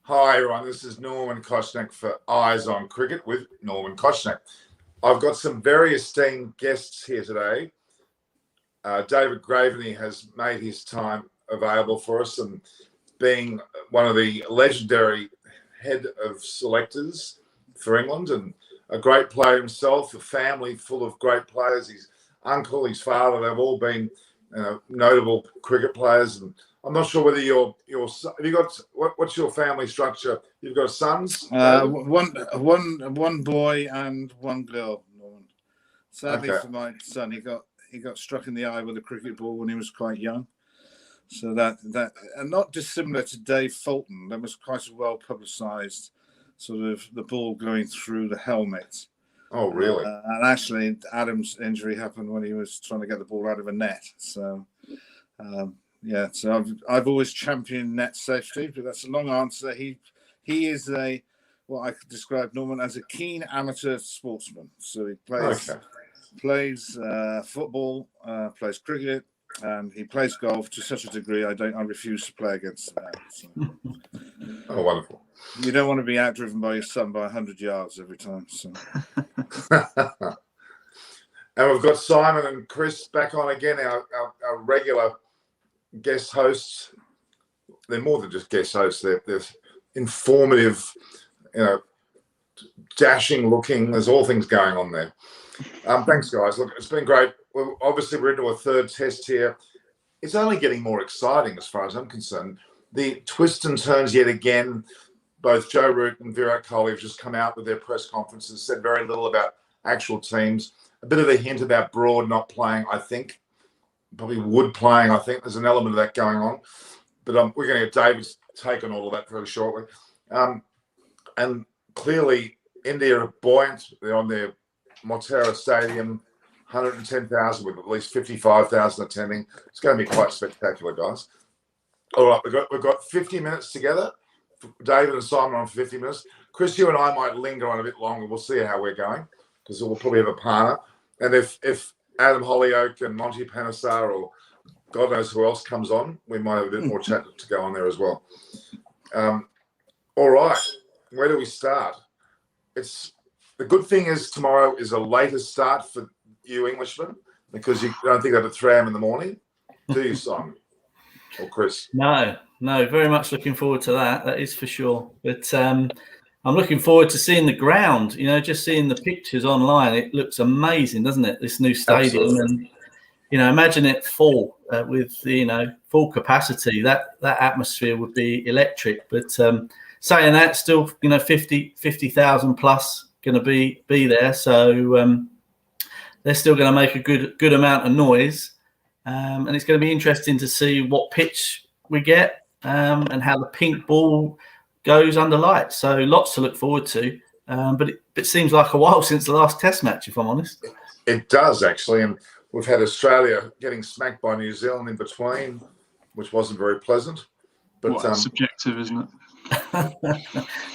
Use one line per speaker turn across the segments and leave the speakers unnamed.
Hi everyone, this is Norman Kochannek for Eyes on Cricket with Norman Kochannek. I've got some very esteemed guests here today. David Graveney has made his time available for us, and being one of the legendary head of selectors for England and a great player himself, a family full of great players. His uncle, his father, they've all been notable cricket players. And I'm not sure whether have you got what's your family structure? You've got sons?
One boy and one girl, Norman. Sadly for my son, he got struck in the eye with a cricket ball when he was quite young. So that and not dissimilar to Dave Fulton, that was quite a well publicised sort of the ball going through the helmet.
Oh, really?
And actually, Adam's injury happened when he was trying to get the ball out of a net. So, so I've always championed net safety, but that's a long answer. He is what I could describe, Norman, as a keen amateur sportsman. So he plays football, plays cricket, and he plays golf to such a degree I refuse to play against that. So.
Oh, wonderful.
You don't want to be outdriven by your son by 100 yards every time. So.
And we've got Simon and Chris back on again, our regular guest hosts. They're more than just guest hosts. They're informative, dashing looking. There's all things going on there. Thanks, guys. Look, it's been great. Obviously, we're into a third test here. It's only getting more exciting as far as I'm concerned. The twists and turns yet again. Both Joe Root and Virat Kohli have just come out with their press conferences, said very little about actual teams. A bit of a hint about Broad not playing, I think. Probably Wood playing, I think. There's an element of that going on. But we're going to get David's take on all of that very shortly. And clearly, India are buoyant. They're on their Motera Stadium, 110,000 with at least 55,000 attending. It's going to be quite spectacular, guys. All right, we've got 50 minutes together. David and Simon on for 50 minutes. Chris, you and I might linger on a bit longer. We'll see how we're going because we'll probably have a partner. And if Adam Hollyoak and Monty Panesar or God knows who else comes on, we might have a bit more chat to go on there as well. All right, where do we start? The good thing is tomorrow is a later start for you Englishmen because you don't think they have a 3 a.m. in the morning, do you, Simon or Chris?
No, very much looking forward to that. That is for sure. But I'm looking forward to seeing the ground. Just seeing the pictures online, it looks amazing, doesn't it? This new stadium. Absolutely. And imagine it full with full capacity. That atmosphere would be electric. But saying that, still 50,000 plus going to be there. So they're still going to make a good amount of noise. And it's going to be interesting to see what pitch we get and how the pink ball goes under lights. So lots to look forward to. But it seems like a while since the last test match, if I'm honest.
It does, actually. And we've had Australia getting smacked by New Zealand in between, which wasn't very pleasant. But
that's subjective, isn't it?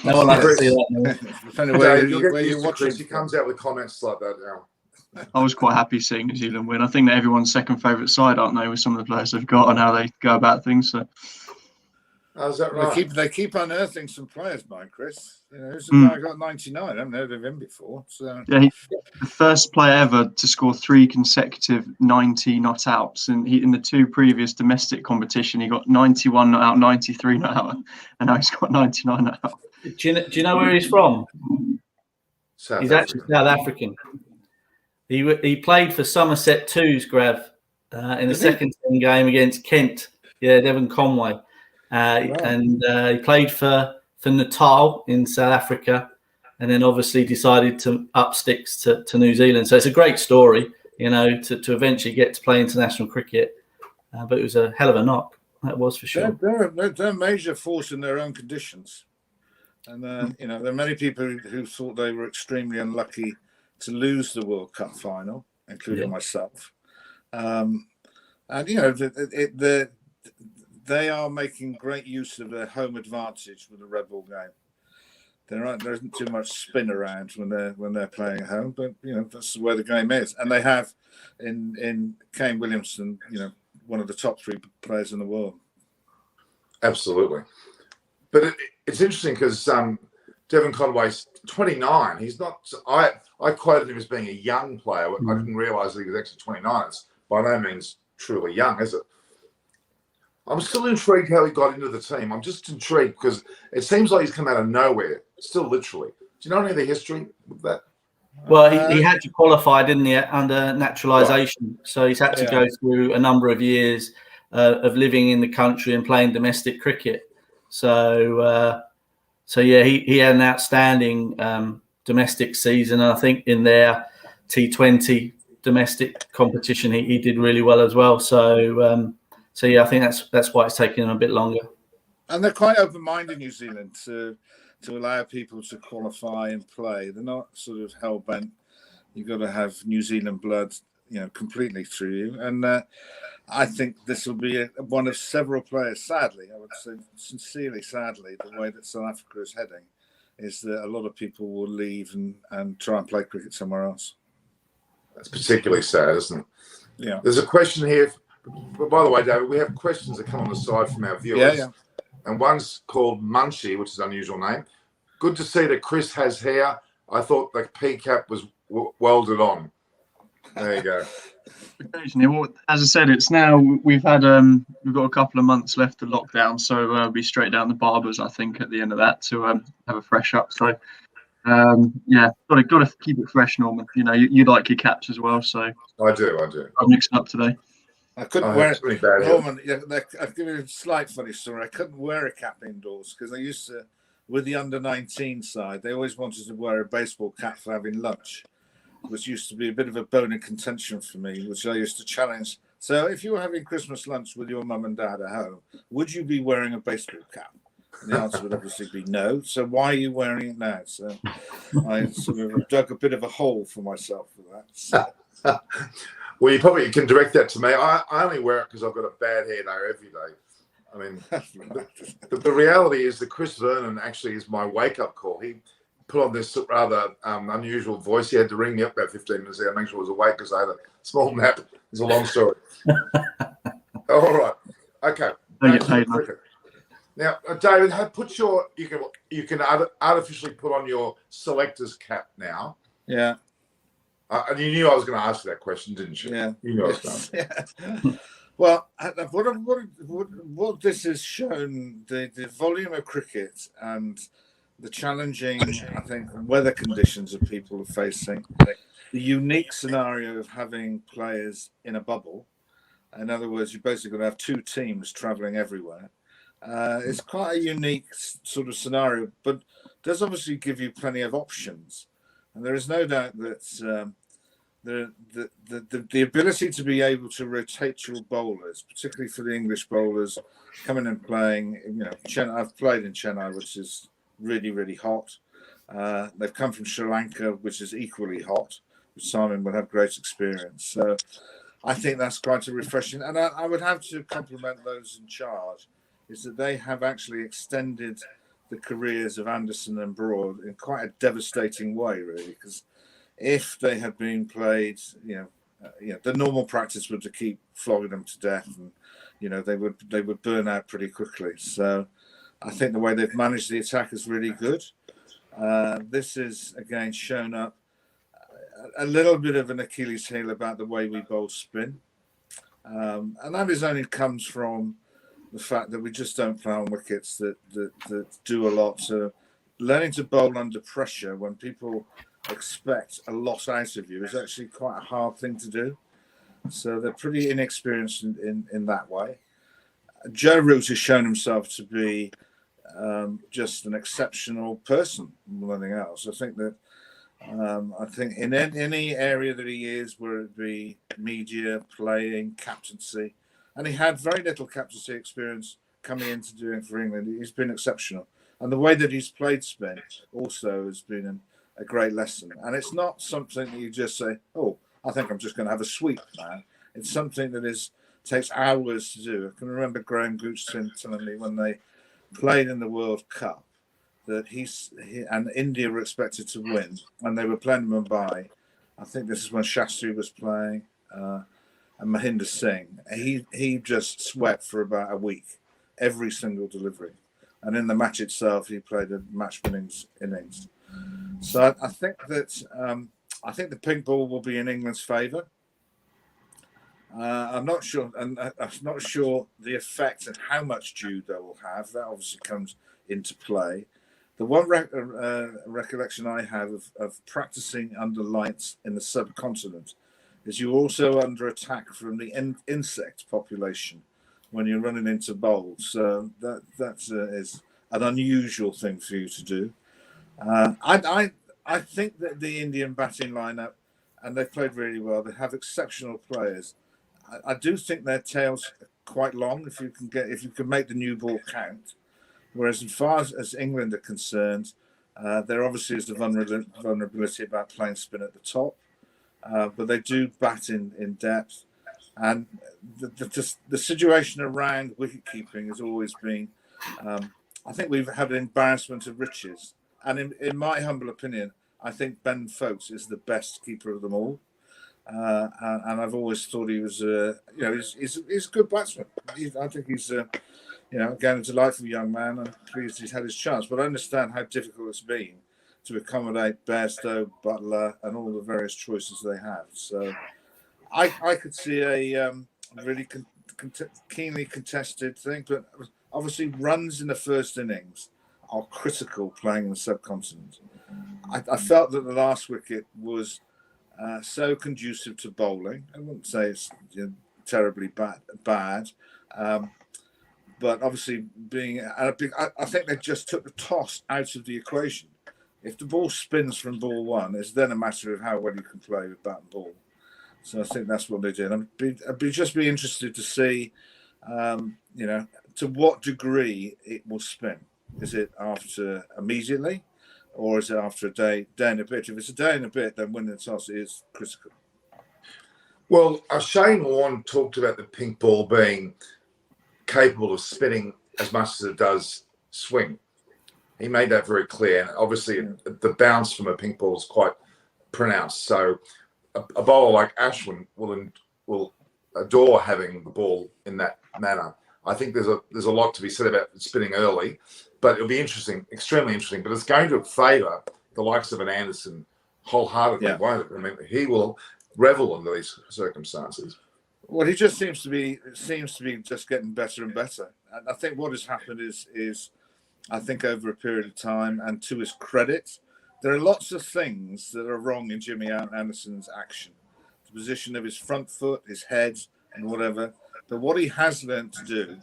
No one likes to see that.
Chris, he comes out with comments like that now.
I was quite happy seeing New Zealand win. I think they're everyone's second favourite side, aren't they, with some of the players they've got and how they go about things. So,
is that right?
They keep unearthing some players, mine, Chris. Who's the guy got 99? I haven't heard of him before. So
yeah, the first player ever to score 3 consecutive 90 not outs, and in the 2 previous domestic competition, he got 91 not out, 93 not out, and now he's got 99 not out.
Do you know where he's from?
He's
actually South African. He played for Somerset Twos, Grav, in the second game against Kent. Yeah, Devon Conway. And he played for Natal in South Africa, and then obviously decided to up sticks to New Zealand. So it's a great story, to eventually get to play international cricket. But it was a hell of a knock. That was for sure.
They're a major force in their own conditions. And, there are many people who thought they were extremely unlucky to lose the World Cup final, including myself. They are making great use of their home advantage with the red ball game. There isn't too much spin around when they're playing at home, but that's where the game is. And they have in Kane Williamson, one of the top 3 players in the world.
Absolutely. But it's interesting because Devon Conway's 29. He's not. I quoted him as being a young player. I didn't realise that he was actually 29. It's by no means truly young, is it? I'm still intrigued how he got into the team. I'm just intrigued because it seems like he's come out of nowhere, still literally. Do you know any of the history of that?
Well, he had to qualify, didn't he, under naturalisation. Right. So he's had to go through a number of years of living in the country and playing domestic cricket. So yeah, he had an outstanding domestic season. I think in their T20 domestic competition, he did really well as well. So yeah, I think that's why it's taking him a bit longer.
And they're quite open-minded, New Zealand, to allow people to qualify and play. They're not sort of hell-bent. You've got to have New Zealand blood, completely through you. And I think this will be one of several players, sadly, I would say sincerely, sadly, the way that South Africa is heading, is that a lot of people will leave and try and play cricket somewhere else.
That's particularly sad, isn't it?
Yeah.
There's a question here. By the way, David, we have questions that come on the side from our viewers.
Yeah.
And one's called Munchie, which is an unusual name. Good to see that Chris has hair. I thought the P-cap was welded on. There you go.
Occasionally, well, as I said, it's now we've got a couple of months left of lockdown, so we'll be straight down the barbers, I think, at the end of that to have a fresh up. So yeah, got to keep it fresh, Norman. You like your caps as well, so
I do.
I'm mixing up today.
I couldn't wear it. Really bad, Norman, I'll give you a slight funny story. I couldn't wear a cap indoors because I used to, with the under-19 side, they always wanted to wear a baseball cap for having lunch, which used to be a bit of a bone of contention for me, which I used to challenge. So if you were having Christmas lunch with your mum and dad at home, would you be wearing a baseball cap? And the answer would obviously be no. So why are you wearing it now? So I sort of dug a bit of a hole for myself for that. So.
Well, you probably can direct that to me. I only wear it because I've got a bad hair day every day. I mean, the reality is that Chris Vernon actually is my wake-up call. He put on this rather unusual voice. He had to ring me up about 15 minutes ago, make sure I was awake because I had a small nap. It's a long story. All right. Okay. Now, David, you can artificially put on your selector's cap now.
Yeah.
And you knew I was going to ask you that question, didn't you?
Yeah.
You knew I was going to.
Yeah. Well, what this has shown, the volume of cricket and the challenging, I think, weather conditions that people are facing, the unique scenario of having players in a bubble. In other words, you're basically going to have two teams traveling everywhere. It's quite a unique sort of scenario, but does obviously give you plenty of options. And there is no doubt that the ability to be able to rotate your bowlers, particularly for the English bowlers, coming and playing, I've played in Chennai, which is really, really hot. They've come from Sri Lanka, which is equally hot, which Simon will have great experience. So I think that's quite a refreshing. And I would have to compliment those in charge, is that they have actually extended the careers of Anderson and Broad in quite a devastating way, really, because if they had been played, the normal practice would to keep flogging them to death, and they would burn out pretty quickly. So I think the way they've managed the attack is really good. This is again shown up a little bit of an Achilles heel about the way we bowl spin, and that is only comes from the fact that we just don't play on wickets that do a lot. So learning to bowl under pressure when people expect a lot out of you is actually quite a hard thing to do. So they're pretty inexperienced in that way. Joe Root has shown himself to be just an exceptional person more than anything else. I think that in any area that he is, whether it be media, playing, captaincy, and he had very little captaincy experience coming into doing it for England. He's been exceptional. And the way that he's played spin also has been a great lesson. And it's not something that you just say, oh, I think I'm just going to have a sweep now. It's something that takes hours to do. I can remember Graham Gooch telling me when they played in the World Cup that he and India were expected to win, and they were playing Mumbai. I think this is when Shastri was playing. And Mahinder Singh, he just sweat for about a week, every single delivery. and in the match itself, he played a match-winning innings. So I think that I think the pink ball will be in England's favour. I'm not sure, and I'm not sure the effect and how much dew they will have. That obviously comes into play. The one recollection I have of practicing under lights in the subcontinent is you're also under attack from the insect population when you're running into bowls. So that is an unusual thing for you to do. I think that the Indian batting lineup, and they've played really well. They have exceptional players. I do think their tails are quite long if you can make the new ball count. Whereas as far as England are concerned, there obviously is the vulnerability about playing spin at the top, but they do bat in depth. And the situation around wicket keeping has always been, I think we've had an embarrassment of riches. And in my humble opinion, I think Ben Foakes is the best keeper of them all. And I've always thought he was, he's a good batsman. I think he's, again, a delightful young man. I'm pleased he's had his chance. But I understand how difficult it's been to accommodate Bairstow, Butler, and all the various choices they have. So I could see a really keenly contested thing. But obviously, runs in the first innings are critical playing in the subcontinent. I felt that the last wicket was so conducive to bowling. I wouldn't say it's terribly bad, but obviously I think they just took the toss out of the equation. If the ball spins from ball one, it's then a matter of how well you can play with bat and ball. So I think that's what they did. I'd just be interested to see, to what degree it will spin. Is it after immediately? Or is it after a day and a bit? If it's a day and a bit, then winning the toss is critical.
Well, Shane Warne talked about the pink ball being capable of spinning as much as it does swing. He made that very clear. And obviously, the bounce from a pink ball is quite pronounced. So a bowler like Ashwin will adore having the ball in that manner. I think there's a lot to be said about spinning early, but it'll be interesting, extremely interesting. But it's going to favour the likes of an Anderson wholeheartedly, won't it? I mean, he will revel under these circumstances.
Well, he just seems to be just getting better and better. And I think what has happened is I think over a period of time, and to his credit, there are lots of things that are wrong in Jimmy Anderson's action. The position of his front foot, his head, and whatever. But what he has learned to do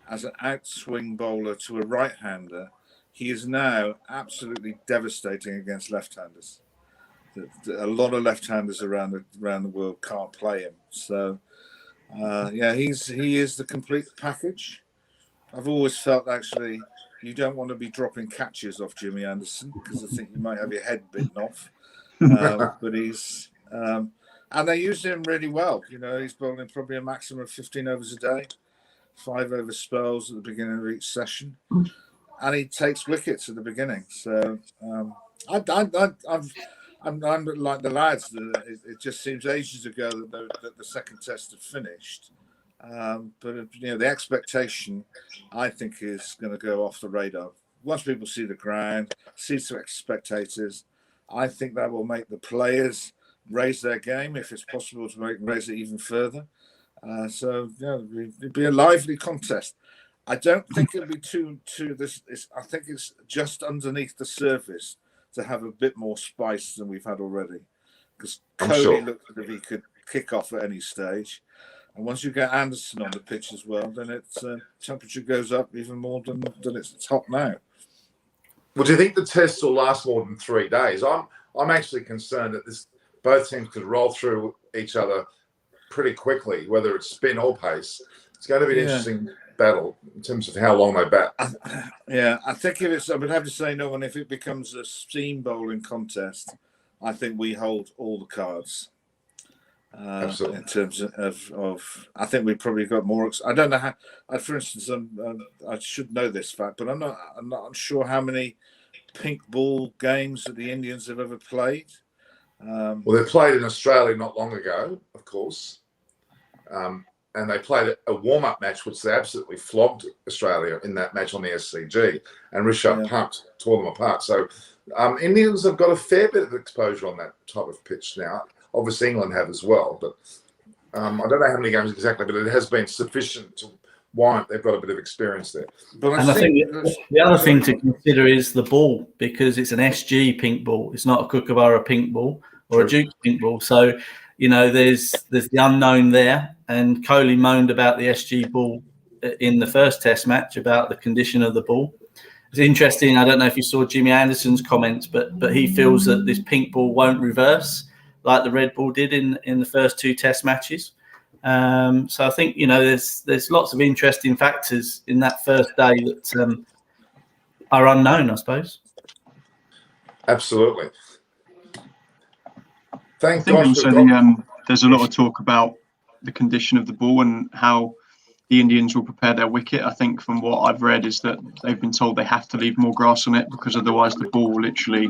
as an outswing bowler to a right-hander, he is now absolutely devastating against left-handers. A lot of left-handers around the world can't play him. So, he is the complete package. I've always felt actually you don't want to be dropping catches off Jimmy Anderson because I think you might have your head bitten off. But he's and they used him really well. He's bowling probably a maximum of 15 overs a day, 5 over spells at the beginning of each session, and he takes wickets at the beginning. So I'm like the lads. It just seems ages ago that the second test had finished. But the expectation, I think, is going to go off the radar. Once people see the ground, see some spectators, I think that will make the players raise their game if it's possible to raise it even further. It'd be a lively contest. I don't think it'll be too this. I think it's just underneath the surface to have a bit more spice than we've had already. Because Cody looked as if he could kick off at any stage. And once you get Anderson on the pitch as well, then its temperature goes up even more than it's hot now.
Well, do you think the test will last more than 3 days? I'm actually concerned that both teams could roll through each other pretty quickly, whether it's spin or pace. It's going to be an interesting battle in terms of how long they bat.
I think I would have to say, Norman, if it becomes a steam bowling contest, I think we hold all the cards.
Absolutely.
In terms of, I think we've probably got more. I don't know how. For instance, I should know this fact, but I'm not sure how many pink ball games that the Indians have ever played.
Well, they played in Australia not long ago, of course, and and they played a warm-up match, which they absolutely flogged Australia in that match on the SCG, and Rishabh Pant tore them apart. So Indians have got a fair bit of exposure on that type of pitch now. Obviously, England have as well, but I don't know how many games exactly, but it has been sufficient to warrant they've got a bit of experience there.
But
I think the other thing to consider is the ball, because it's an SG pink ball. It's not a Kookaburra pink ball or a Duke pink ball. So, there's the unknown there. And Kohli moaned about the SG ball in the first Test match about the condition of the ball. It's interesting. I don't know if you saw Jimmy Anderson's comments, but he feels that this pink ball won't reverse like the red ball did in the first 2 Test matches. So I think there's lots of interesting factors in that first day that are unknown, I suppose.
Absolutely.
I think also there's a lot of talk about the condition of the ball and how the Indians will prepare their wicket. I think from what I've read is that they've been told they have to leave more grass on it because otherwise the ball will literally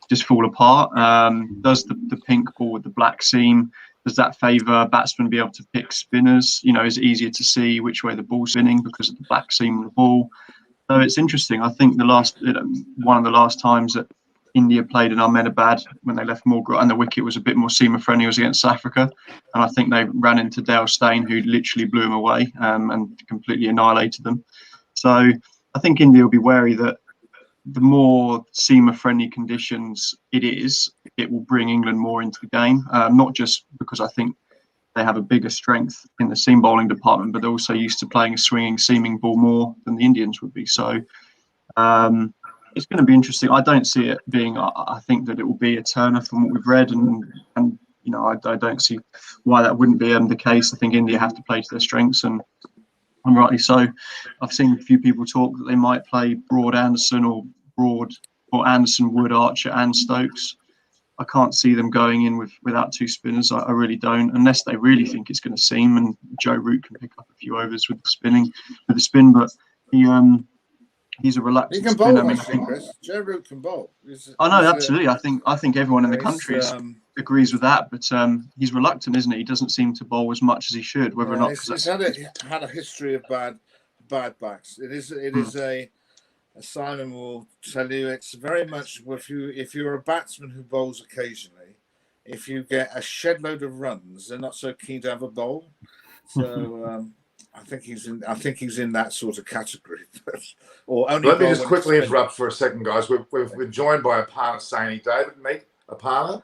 just fall apart. Does the pink ball with the black seam, does that favour batsmen be able to pick spinners? Is it easier to see which way the ball's spinning because of the black seam on the ball? So it's interesting. I think one of the last times that India played in Ahmedabad when they left more grass and the wicket was a bit more seamer friendly was against South Africa, and I think they ran into Dale Steyn, who literally blew them away and completely annihilated them. So I think India will be wary that the more seamer-friendly conditions it will bring England more into the game. Not just because I think they have a bigger strength in the seam bowling department, but they're also used to playing a swinging, seaming ball more than the Indians would be. So it's going to be interesting. I don't see it being. I think that it will be a turner from what we've read, and I don't see why that wouldn't be the case. I think India have to play to their strengths, and rightly so. I've seen a few people talk that they might play Broad Anderson or Anderson, Wood, Archer and Stokes. I can't see them going in without 2 spinners. I really don't, unless they really think it's going to seam, and Joe Root can pick up a few overs with the spin. But he's a reluctant
he can bowl.
spinner.
I think Joe Root can bowl.
I know, absolutely. I think everyone in the country agrees with that. But he's reluctant, isn't he? He doesn't seem to bowl as much as he should. Whether or not
he's had a history of bad backs. It is Simon will tell you it's very much if you're a batsman who bowls occasionally, if you get a shed load of runs, they're not so keen to have a bowl. So I think he's in that sort of category.
Let me just quickly interrupt for a second, guys. We're joined by Aparna Saini. David, meet Aparna.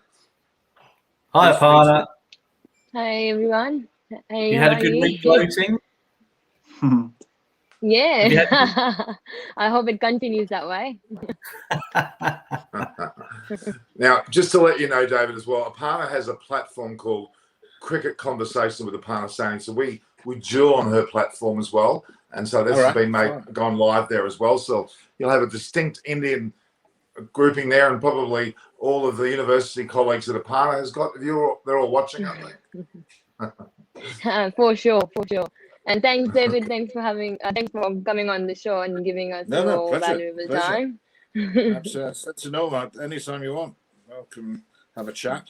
Hi, Aparna.
Hi, everyone. Hey,
you had a good week floating?
Yeah. I hope it continues that way.
Now, just to let you know, David, as well, Aparna has a platform called Cricket Conversation with Aparna Saini. So we duel on her platform as well. And so this has been gone live there as well. So you'll have a distinct Indian grouping there, and probably all of the university colleagues that Aparna has got. They're all watching, aren't they?
For sure. And thanks, David. Thanks for coming on the show and giving us your valuable time.
Absolutely. That's to know about anytime you want. Welcome, have a chat.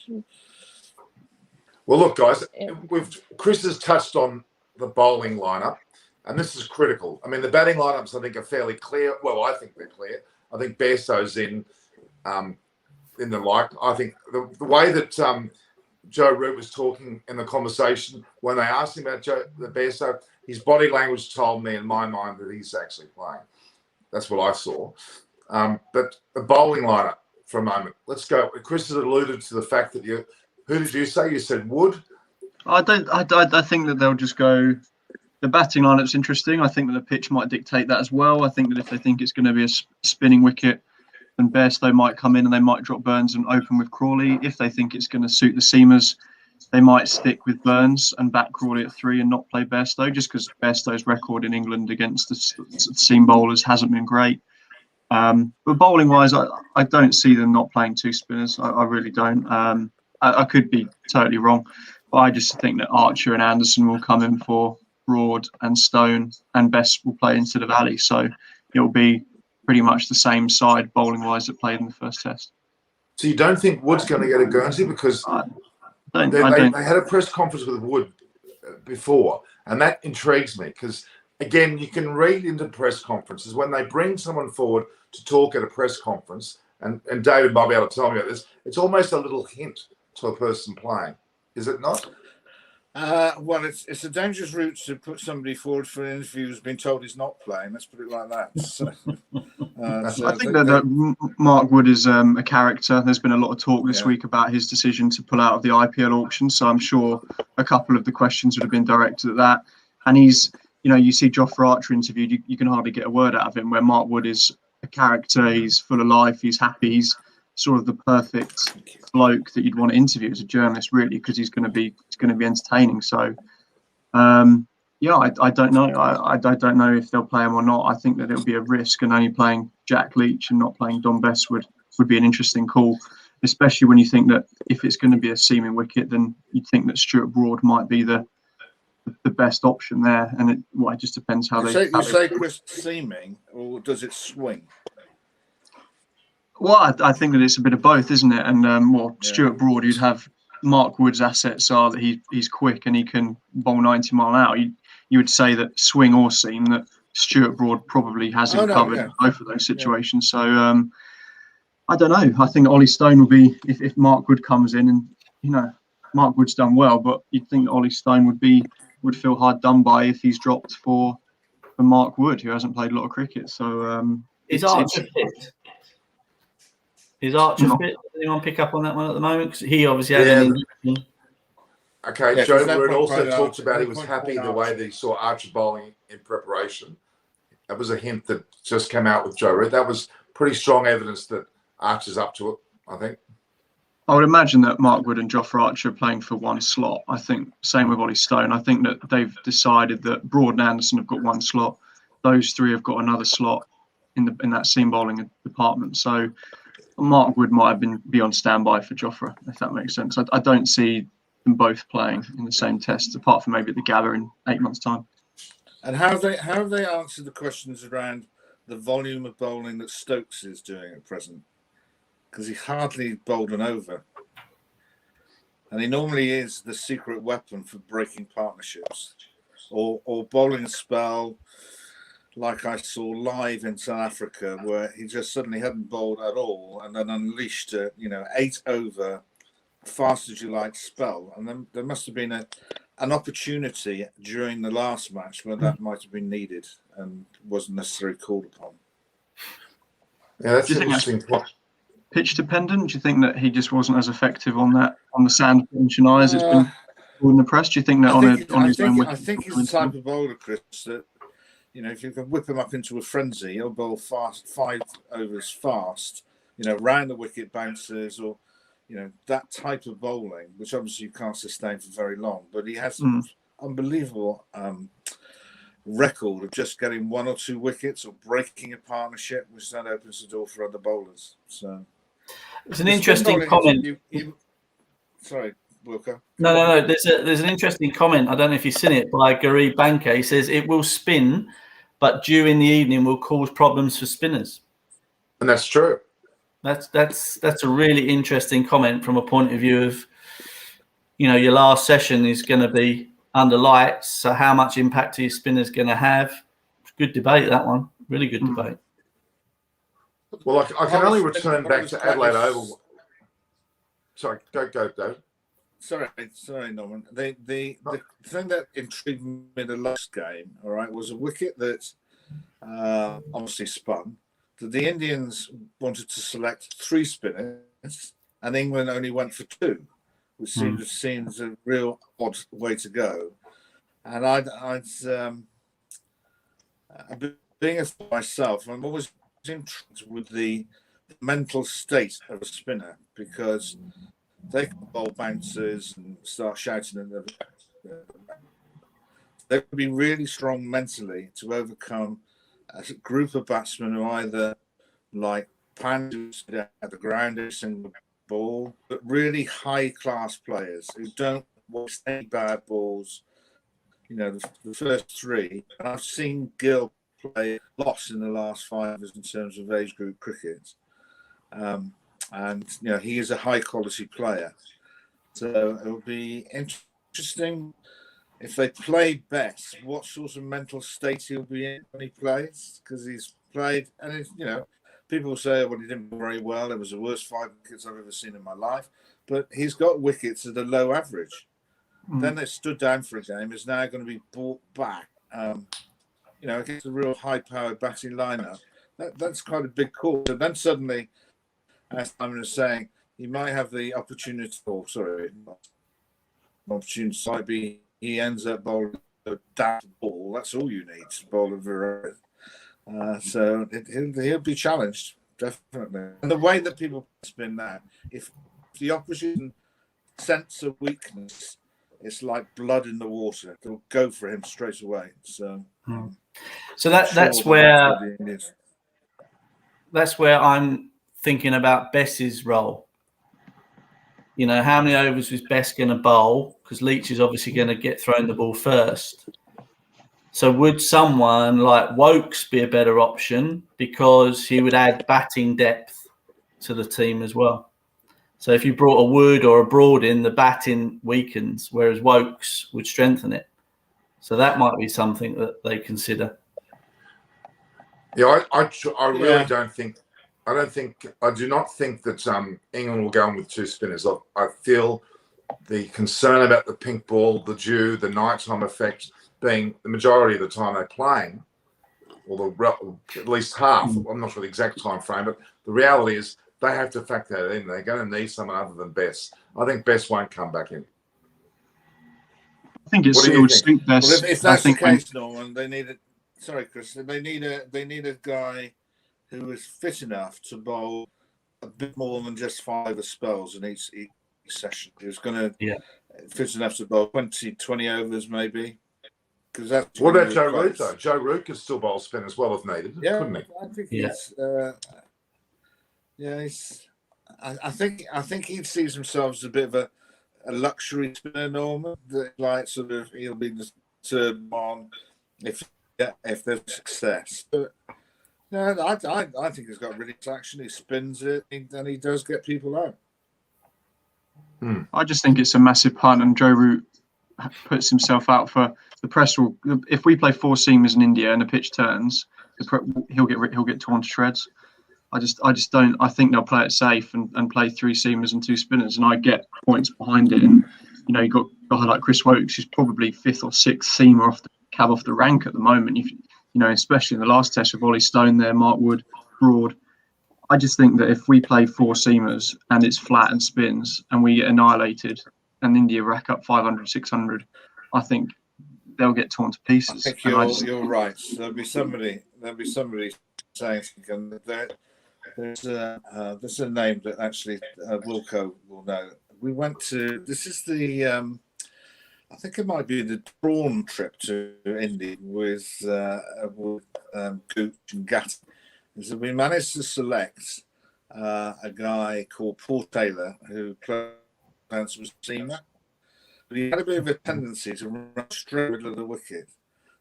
Well, look, guys, Chris has touched on the bowling lineup, and this is critical. I mean, the batting lineups, I think, are fairly clear. Well, I think they're clear. I think Bairstow's in the like. I think the way that Joe Root was talking in the conversation when they asked him about the Bairstow, his body language told me in my mind that he's actually playing. That's what I saw. But the bowling lineup for a moment. Let's go. Chris has alluded to the fact that who did you say? You said Wood?
I think that they'll just go. The batting lineup's interesting. I think that the pitch might dictate that as well. I think that if they think it's going to be a spinning wicket, then Bairstow might come in and they might drop Burns and open with Crawley. If they think it's going to suit the seamers, they might stick with Burns and back Crawley at 3 and not play Bairstow, just because Bairstow's record in England against the seam bowlers hasn't been great. But bowling-wise, I don't see them not playing 2 spinners. I really don't. I could be totally wrong, but I just think that Archer and Anderson will come in for Broad and Stone, and Best will play instead of Ali. So it'll be pretty much the same side bowling-wise that played in the first test.
So you don't think Wood's going to get a Guernsey? Because they had a press conference with Wood before, And that intrigues me because, again, you can read into press conferences when they bring someone forward to talk at a press conference, and David might be able to tell me about this, it's almost a little hint to a person playing. Is it not?
Well, it's a dangerous route to put somebody forward for an interview who's been told he's not playing. Let's put it like that. So,
I think that Mark Wood is a character. There's been a lot of talk this week about his decision to pull out of the IPL auction. So I'm sure a couple of the questions would have been directed at that. And he's, you see Jofra Archer interviewed, you can hardly get a word out of him, where Mark Wood is a character. He's full of life. He's happy. He's sort of the perfect bloke that you'd want to interview as a journalist, really, because he's going to be entertaining. So, I don't know. I don't know if they'll play him or not. I think that it'll be a risk, and only playing Jack Leach and not playing Dom Bess would be an interesting call, especially when you think that if it's going to be a seaming wicket, then you'd think that Stuart Broad might be the best option there. And it just depends how they
say Chris seaming, or does it swing?
Well, I think that it's a bit of both, isn't it? And Stuart Broad, you'd have Mark Wood's assets are that he's quick and he can bowl 90 mile an hour. You would say that swing or seam, that Stuart Broad probably hasn't covered in both of those situations. So I don't know. I think Ollie Stone will be, if Mark Wood comes in, and Mark Wood's done well, but you'd think that Ollie Stone would feel hard done by if he's dropped for Mark Wood, who hasn't played a lot of cricket. So
is Archer fit? Is Archer fit? Does anyone pick up on that one at the moment? Because he obviously had an injury.
Okay, Joe Root also talked about he was happy the way that he saw Archer bowling in preparation. That was a hint that just came out with Joe Root. That was pretty strong evidence that Archer's up to it, I think.
I would imagine that Mark Wood and Jofra Archer are playing for one slot. I think same with Ollie Stone. I think that they've decided that Broad and Anderson have got one slot. Those three have got another slot in that seam bowling department. So Mark Wood might have be on standby for Jofra, if that makes sense. I don't see them both playing in the same test, apart from maybe at the Gala in 8 months' time.
And how have they answered the questions around the volume of bowling that Stokes is doing at present? Because he hardly bowled an over. And he normally is the secret weapon for breaking partnerships or bowling a spell like I saw live in South Africa, where he just suddenly hadn't bowled at all and then unleashed a 8 over fast as you like spell. And then there must have been an opportunity during the last match where that might have been needed and wasn't necessarily called upon.
Yeah, that's interesting.
Pitch dependent? Do you think that he just wasn't as effective on the sand pitch and eyes? It's been in the press. Do you think that
I think he's the type of bowler, Chris, that if you can whip him up into a frenzy, he'll bowl fast, 5 overs fast, round the wicket bounces, or that type of bowling, which obviously you can't sustain for very long. But he has an unbelievable record of just getting 1 or 2 wickets or breaking a partnership, which then opens the door for other bowlers. So
it's an interesting comment.
Sorry, Wilco.
No. There's an interesting comment. I don't know if you've seen it, by Garib Banker. He says it will spin, but dew in the evening will cause problems for spinners.
And that's true.
That's a really interesting comment from a point of view of, your last session is going to be under lights. So how much impact are your spinners going to have? Good debate, that one. Really good debate.
Well, I can only return back to Adelaide Oval. Sorry, go, David.
Sorry, Norman. The thing that intrigued me the last game, all right, was a wicket that obviously spun. That the Indians wanted to select 3 spinners, and England only went for 2, which seems a real odd way to go. And being a myself, I'm always intrigued with the mental state of a spinner, because they can bowl bouncers and start shouting at them. They can be really strong mentally to overcome a group of batsmen who either like pandas at the ground every single ball, but really high class players who don't waste any bad balls. The first 3. And I've seen Gill play lots in the last 5 years in terms of age group cricket. And he is a high quality player, so it will be interesting if they play Best, what sort of mental state he'll be in when he plays, because he's played, and it's, people say, well, he didn't play very well. It was the worst 5 wickets I've ever seen in my life. But he's got wickets at a low average. Then they stood down for a game. Is now going to be brought back. Against a real high-powered batting lineup. That's quite a big call. And then suddenly, as Simon was saying, he might have the opportunity. Opportunity might be he ends up bowling a daft ball. That's all you need to bowl a variety. So he'll be challenged, definitely. And the way that people spin that, if the opposition sense a weakness, it's like blood in the water. They'll go for him straight away. So
that's where I'm thinking about Bess's role. How many overs was Bess going to bowl? Because Leach is obviously going to get thrown the ball first. So would someone like Wokes be a better option, because he would add batting depth to the team as well? So if you brought a Wood or a Broad in, the batting weakens, whereas Wokes would strengthen it. So that might be something that they consider.
Yeah, I really don't think. I do not think that England will go in with 2 spinners. I feel the concern about the pink ball, the dew, the nighttime effect being the majority of the time they're playing, or at least half. I'm not sure the exact time frame, but the reality is they have to factor that in. They're going to need someone other than Bess. I think Bess won't come back in.
I think it would suit Bess.
Well, if that's the case, Norman, they need a. Sorry, Chris. They need a guy who is fit enough to bowl a bit more than just 5 spells in each session. Who's going to fit enough to bowl 20 overs maybe.
What about Joe Root though? Joe Root could still bowl spin as well if needed, couldn't he?
I think I think he sees himself as a bit of a luxury spinner, Norman. That he'll be the third one if there's success. But I think he's got really good action. He spins it, and he does get people out.
I just think it's a massive punt, and Joe Root puts himself out for the press. If we play 4 seamers in India and the pitch turns, he'll get torn to shreds. I just don't. I think they'll play it safe and play 3 seamers and 2 spinners, and I get points behind it. And you got a guy like Chris Wokes, who's probably 5th or 6th seamer off the rank at the moment. Especially in the last test with Ollie Stone there, Mark Wood, Broad. I just think that if we play 4 seamers and it's flat and spins and we get annihilated and India rack up 500, 600, I think they'll get torn to pieces.
I think you're right. There'll be somebody saying there's a name that actually Wilco will know. We went to, this is the I think it might be the drawn trip to India with Gooch and Gatt. So we managed to select a guy called Paul Taylor, who was a seamer, but he had a bit of a tendency to run straight middle of the wicket.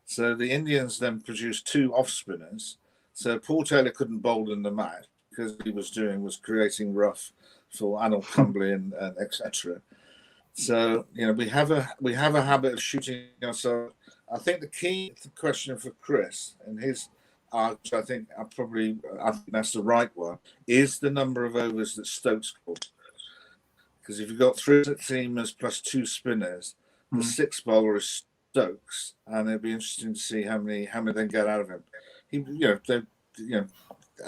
So the Indians then produced 2 off spinners. So Paul Taylor couldn't bowl in the mat because he was creating rough for Anil Kumble and etc. So we have a habit of shooting ourselves. I think the key question for Chris and his, I think that's the right one, is the number of overs that Stokes scored. Because if you've got 3 seamers plus 2 spinners, the 6th bowler is Stokes, and it'll be interesting to see how many they get out of him. And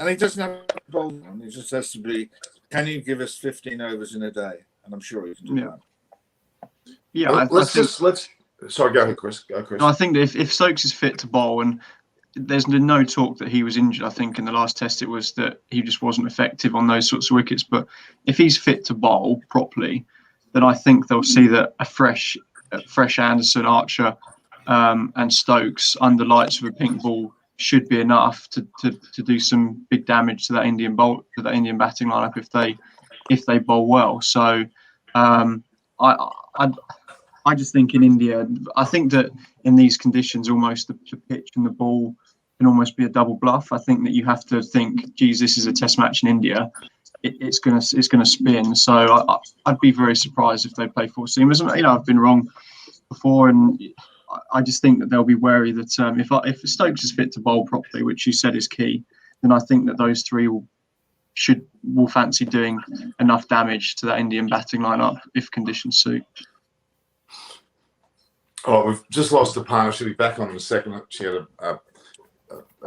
he doesn't have to bowl. He just has to be. Can you give us 15 overs in a day? And I'm sure he can do that.
Yeah,
Sorry, go ahead, Chris.
I think that if Stokes is fit to bowl, and there's been no talk that he was injured. I think in the last test it was that he just wasn't effective on those sorts of wickets. But if he's fit to bowl properly, then I think they'll see that a fresh Anderson, Archer, and Stokes under lights with a pink ball should be enough to do some big damage to that Indian batting lineup if they bowl well. So I just think in India, I think that in these conditions, almost the pitch and the ball can almost be a double bluff. I think that you have to think, geez, this is a test match in India. It's gonna spin. So I'd be very surprised if they play 4 seamers. I've been wrong before, and I just think that they'll be wary that if Stokes is fit to bowl properly, which you said is key, then I think that those three will fancy doing enough damage to that Indian batting lineup if conditions suit.
Oh, we've just lost Aparna. She'll be back on in a second. She had a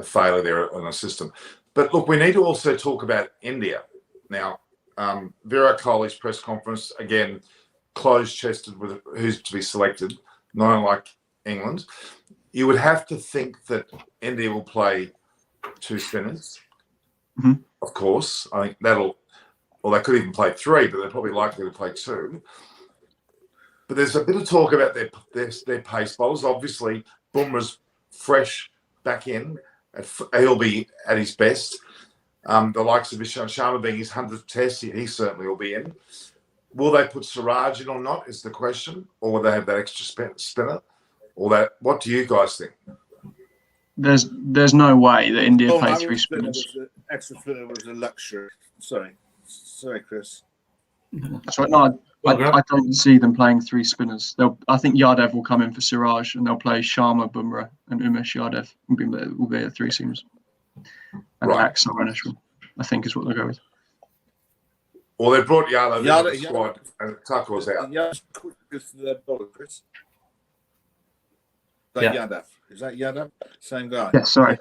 failure there on her system. But look, we need to also talk about India. Now, Virat Kohli's press conference, again, close-chested with who's to be selected, not unlike England. You would have to think that India will play two spinners, of course. I think they could even play three, but they're probably likely to play two. But there's a bit of talk about their pace bowlers. Obviously, Bumrah's fresh back in. He'll be at his best. The likes of Ishant Sharma being his 100th test, he certainly will be in. Will they put Siraj in or not is the question. Or will they have that extra spinner? Or that? What do you guys think?
There's no way that India play three spinners.
Extra spinner was a luxury. Sorry, Chris.
That's right. No, I don't see them playing three spinners. I think Yadav will come in for Siraj, and they'll play Sharma, Bumrah, and Umesh Yadav will be the three seamers. And Axar and Ashwin, I think, is what they'll go with.
Well, they brought Yadav into the squad, and Thakur's out.
Yadav is the bowler, Chris. Yadav. Is that Yadav? Same guy.
Yeah, sorry.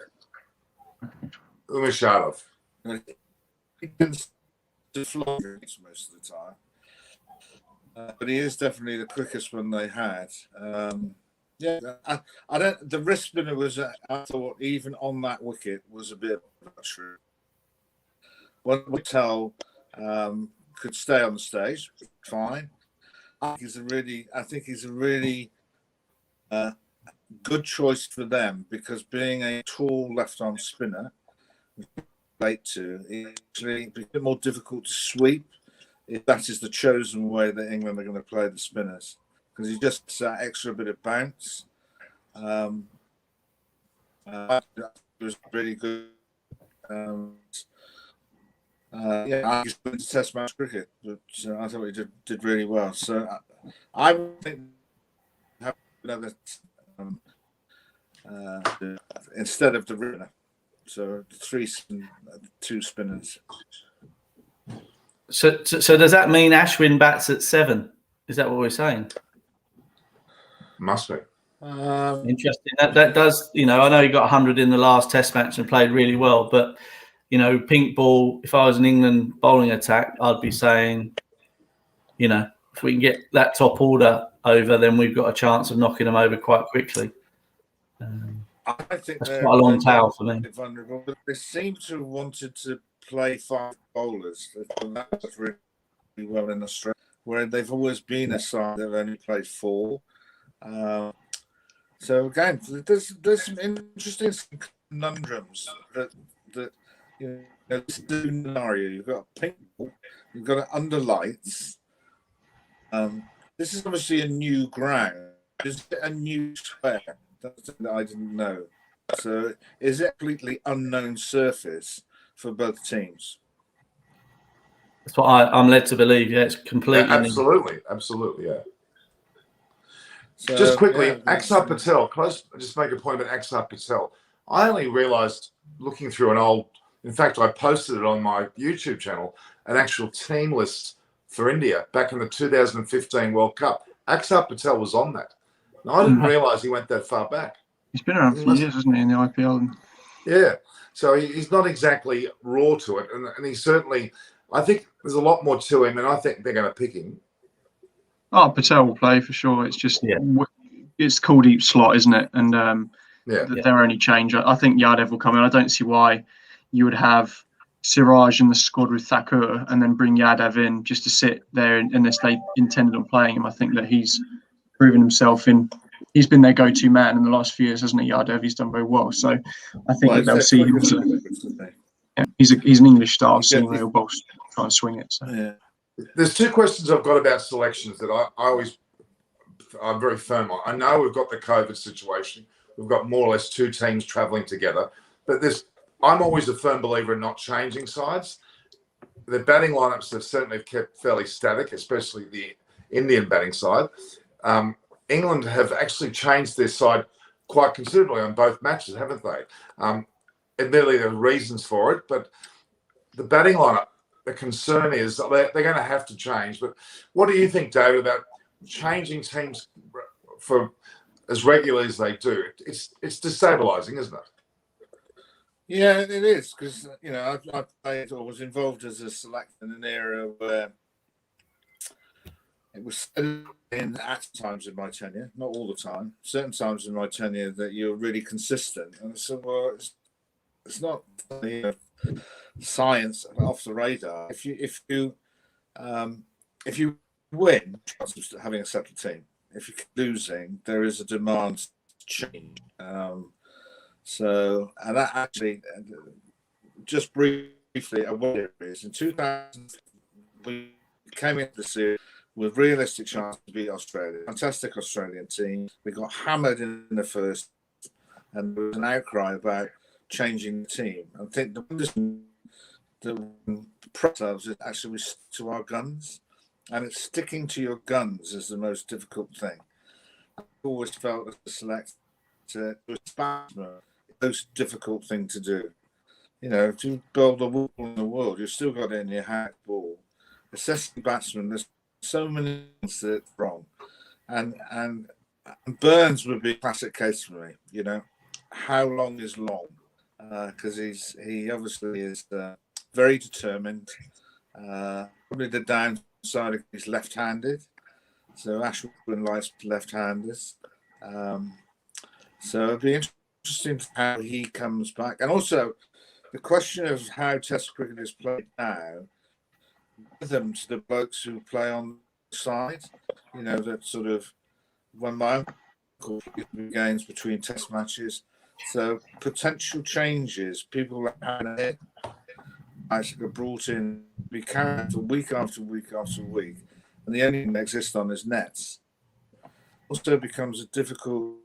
Umesh Yadav.
He tends to fly most of the time. But he is definitely the quickest one they had. I don't. The wrist spinner was, I thought, even on that wicket, was a bit true. What Patel could stay on the stage, fine. I think he's a really good choice for them, because being a tall left-arm spinner, it's a bit more difficult to sweep. If that is the chosen way that England are going to play the spinners, because he just gets that extra bit of bounce. It was really good. I just went to Test match cricket, but I thought he did really well. So I would think have another instead of the runner. So two spinners.
So does that mean Ashwin bats at 7? Is that what we're saying?
Must be.
Interesting. That does, I know he got 100 in the last Test match and played really well, but pink ball. If I was an England bowling attack, I'd be saying, if we can get that top order over, then we've got a chance of knocking them over quite quickly.
I think
that's quite a long tail for me.
Vulnerable, but they seem to have wanted to play 5 bowlers. That was really well in Australia, where they've always been a side that have only played 4. So again, there's some interesting conundrums that this scenario. You've got a pink ball, you've got it under lights. This is obviously a new ground. Is it a new square? That's something that I didn't know. So is it a completely unknown surface for both teams?
That's what I'm led to believe. Yeah, it's completely
absolutely, yeah. So, just quickly, Axar Patel. Can I just make a point about Axar Patel? I only realised looking through an old. In fact, I posted it on my YouTube channel, an actual team list for India back in the 2015 World Cup. Axar Patel was on that. And I didn't realise he went that far back.
He's been around for years, hasn't he, in the IPL?
Yeah. So he's not exactly raw to it. And he certainly, I think there's a lot more to him, and I think they're going to pick him.
Oh, Patel will play for sure. It's just, it's called each slot, isn't it? And their only change. I think Yadav will come in. I don't see why you would have Siraj in the squad with Thakur and then bring Yadav in just to sit there unless they intended on playing him. I think that he's proven himself he's been their go-to man in the last few years, hasn't he, Yadav? He's done very well. So I think that they'll see him. He's an English star, so he'll both try and swing it. So.
Yeah. There's 2 questions I've got about selections that I'm very firm on. I know we've got the COVID situation. We've got more or less 2 teams travelling together. But I'm always a firm believer in not changing sides. The batting lineups have certainly kept fairly static, especially the Indian batting side. England have actually changed their side quite considerably on both matches, haven't they? Admittedly, there are reasons for it, but the batting lineup, the concern is they're going to have to change. But what do you think, David, about changing teams for as regularly as they do? It's destabilising, isn't it?
Yeah, it is, because I played or was involved as a selector in an era where it was in at times in my tenure, not all the time, certain times in my tenure that you're really consistent. And so, well, it's not science off the radar. If you win, having a settled team. If you're losing, there is a demand to change. So, and that actually, just briefly, what it is, in 2000, we came into the series with realistic chance to beat Australia. Fantastic Australian team. We got hammered in the first, and there was an outcry about changing the team. I think the ourselves is actually we stick to our guns, and it's sticking to your guns is the most difficult thing. I've always felt as a selector, to a batsman, the most difficult thing to do. If you build a wall in the world, you've still got it in your hand ball. Assessing batsmen, there's so many things that are wrong, and Burns would be a classic case for me. How long is long? Because he obviously is very determined. Probably the downside of he's left-handed, so Ashwin likes left-handers. So it'd be interesting how he comes back, and also the question of how Test cricket is played now. Them to the blokes who play on the side, that sort of when my uncle games between Test matches. So potential changes, people like Hannah actually are brought in, be carried for week after week after week, and the only thing that exists on is nets. Also becomes a difficult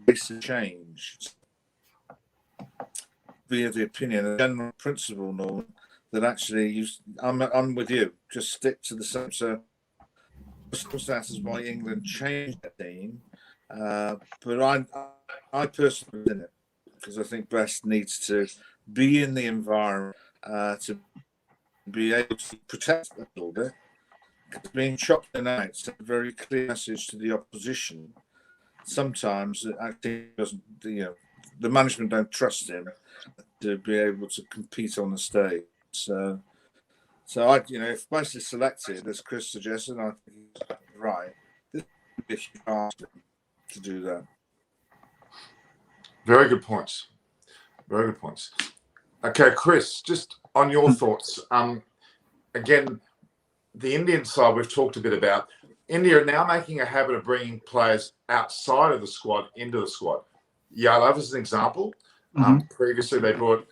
base to change. Via the opinion, a general principle, Norman, that actually I'm with you. Just stick to the same. So circumstances why England changed the team, but I personally did it because I think Best needs to be in the environment to be able to protect a little bit. Being chopped in out sends a very clear message to the opposition. Sometimes it actually doesn't. The management don't trust him to be able to compete on the stage. So I, if Best is selected, as Chris suggested, I think he's right. This would be a huge ask to do that.
Very good points. Very good points. Okay, Chris, just on your thoughts. Again, the Indian side we've talked a bit about. India are now making a habit of bringing players outside of the squad into the squad. Yadav is an example. Previously, they brought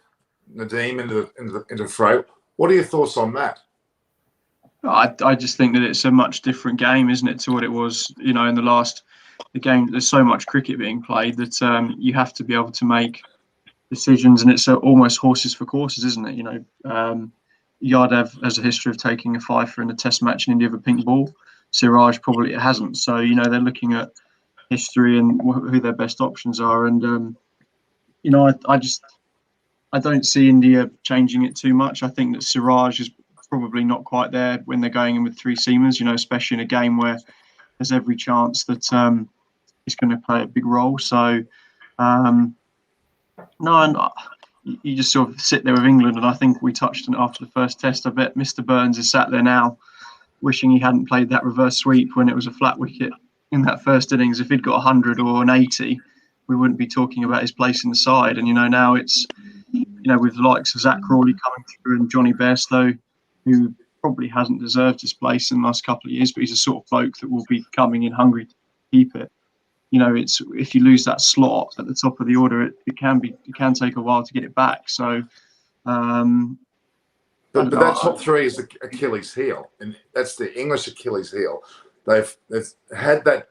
Nadeem into the fray. What are your thoughts on that?
I just think that it's a much different game, isn't it, to what it was, in the game. There's so much cricket being played that you have to be able to make decisions, and it's almost horses for courses, isn't it? Yadav has a history of taking a fifer in a Test match in India with a pink ball. Siraj probably hasn't. So they're looking at history and who their best options are, and I don't see India changing it too much. I think that Siraj is probably not quite there when they're going in with three seamers, especially in a game where there's every chance that he's going to play a big role. So, you just sort of sit there with England, and I think we touched on it after the first test. I bet Mr. Burns is sat there now wishing he hadn't played that reverse sweep when it was a flat wicket in that first innings. If he'd got 100 or an 80, we wouldn't be talking about his place in the side. And, now it's, with the likes of Zach Crawley coming through and Johnny Bairstow, who probably hasn't deserved his place in the last couple of years, but he's a sort of bloke that will be coming in hungry to keep it. It's if you lose that slot at the top of the order, it can take a while to get it back. So,
but that top three is the Achilles heel, and that's the English Achilles heel. They've had that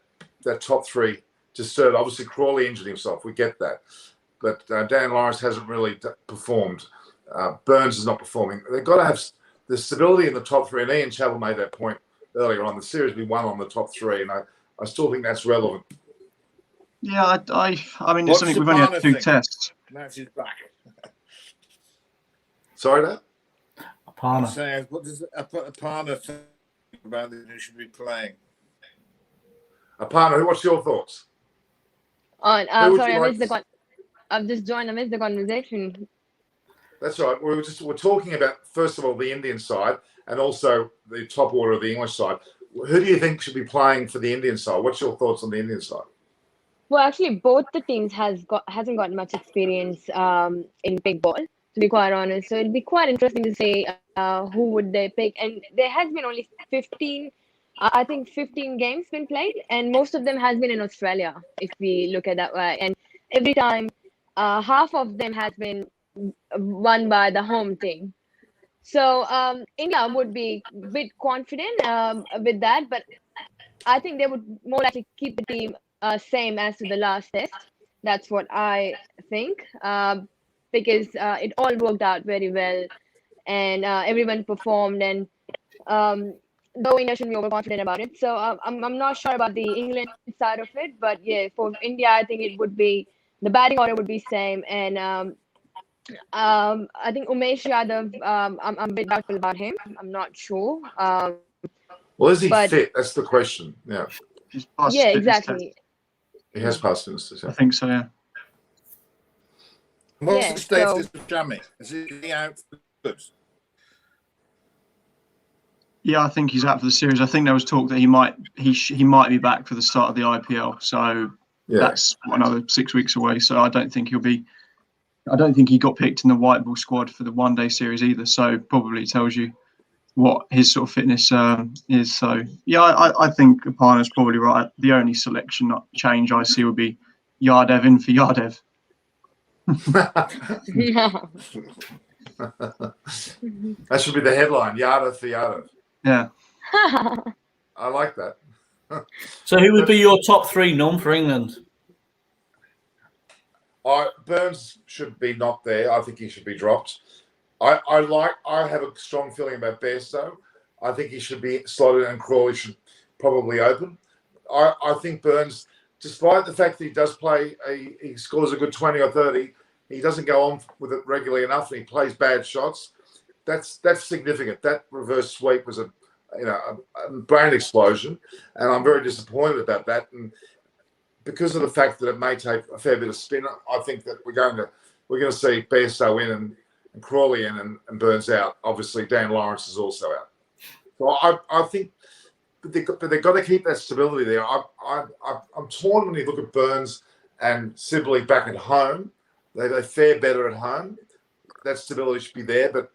top three disturbed. Obviously, Crawley injured himself. We get that, but Dan Lawrence hasn't really performed. Burns is not performing. They've got to have the stability in the top three. And Ian Chappell made that point earlier on. The series we won on the top three, and I still think that's relevant.
Yeah, I mean,
What's
it's something we've only had
Aparna
2
think?
tests.
Match is back.
Sorry, Dad?
I'm
Aparna.
saying, what does Aparna think about who should be playing?
Aparna, what's your thoughts?
On
Who would
sorry,
you
I
like
missed
to-
I've just joined. I missed the conversation.
That's right. We're talking about, first of all, the Indian side and also the top order of the English side. Who do you think should be playing for the Indian side? What's your thoughts on the Indian side?
Well, actually, both the teams hasn't got much experience in big ball, to be quite honest. So it'd be quite interesting to see who would they pick. And there has been only 15, I think 15 games been played, and most of them has been in Australia, if we look at that way. And every time, half of them has been won by the home team. So India would be a bit confident with that, but I think they would more likely keep the team same as to the last test. That's what I think, because it all worked out very well, and everyone performed. And though India shouldn't be overconfident about it, so I'm not sure about the England side of it. But yeah, for India, I think it would be the batting order would be same, and I think Umesh Yadav, I'm a bit doubtful about him. I'm not sure.
Well, is he
But-
fit? That's the question. Yeah,
He's passed
Yeah,
fitness test.
exactly.
he has passed fitness test.
I think so, yeah.
What's
Yeah,
the status
so-
of Shami? Is he out for good?
Yeah, I think he's out for the series. I think there was talk that he might be back for the start of the IPL. So
Yeah,
that's another 6 weeks away. So I don't think he got picked in the white ball squad for the one-day series either. So probably tells you what his sort of fitness is. So yeah, I think Aparna's probably right. The only selection change I see would be Yardev in for Yardev.
that should be the headline. Yada for Yada.
Yeah.
I like that.
So who would be your top 3, Norm, for England?
Burns should be not there. I think he should be dropped. I have a strong feeling about Bairstow. I think he should be slotted and Crawley should probably open. I think Burns, despite the fact that he does play, he scores a good 20 or 30, he doesn't go on with it regularly enough and he plays bad shots. That's significant. That reverse sweep was a brain explosion, and I'm very disappointed about that. And because of the fact that it may take a fair bit of spin, I think that we're going to see Bairstow in and Crawley in and Burns out. Obviously, Dan Lawrence is also out. So I think, but they've got to keep that stability there. I'm torn when you look at Burns and Sibley back at home. They fare better at home. That stability should be there, but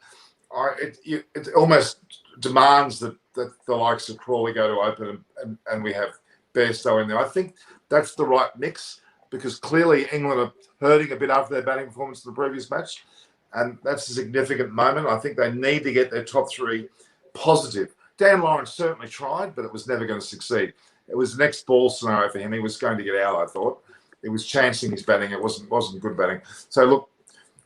it almost demands that the likes of Crawley go to open and we have Bairstow in there. I think that's the right mix because clearly England are hurting a bit after their batting performance in the previous match, and that's a significant moment. I think they need to get their top 3 positive. Dan Lawrence certainly tried, but it was never going to succeed. It was the next ball scenario for him. He was going to get out, I thought. He was chancing his batting. It wasn't good batting. So, look,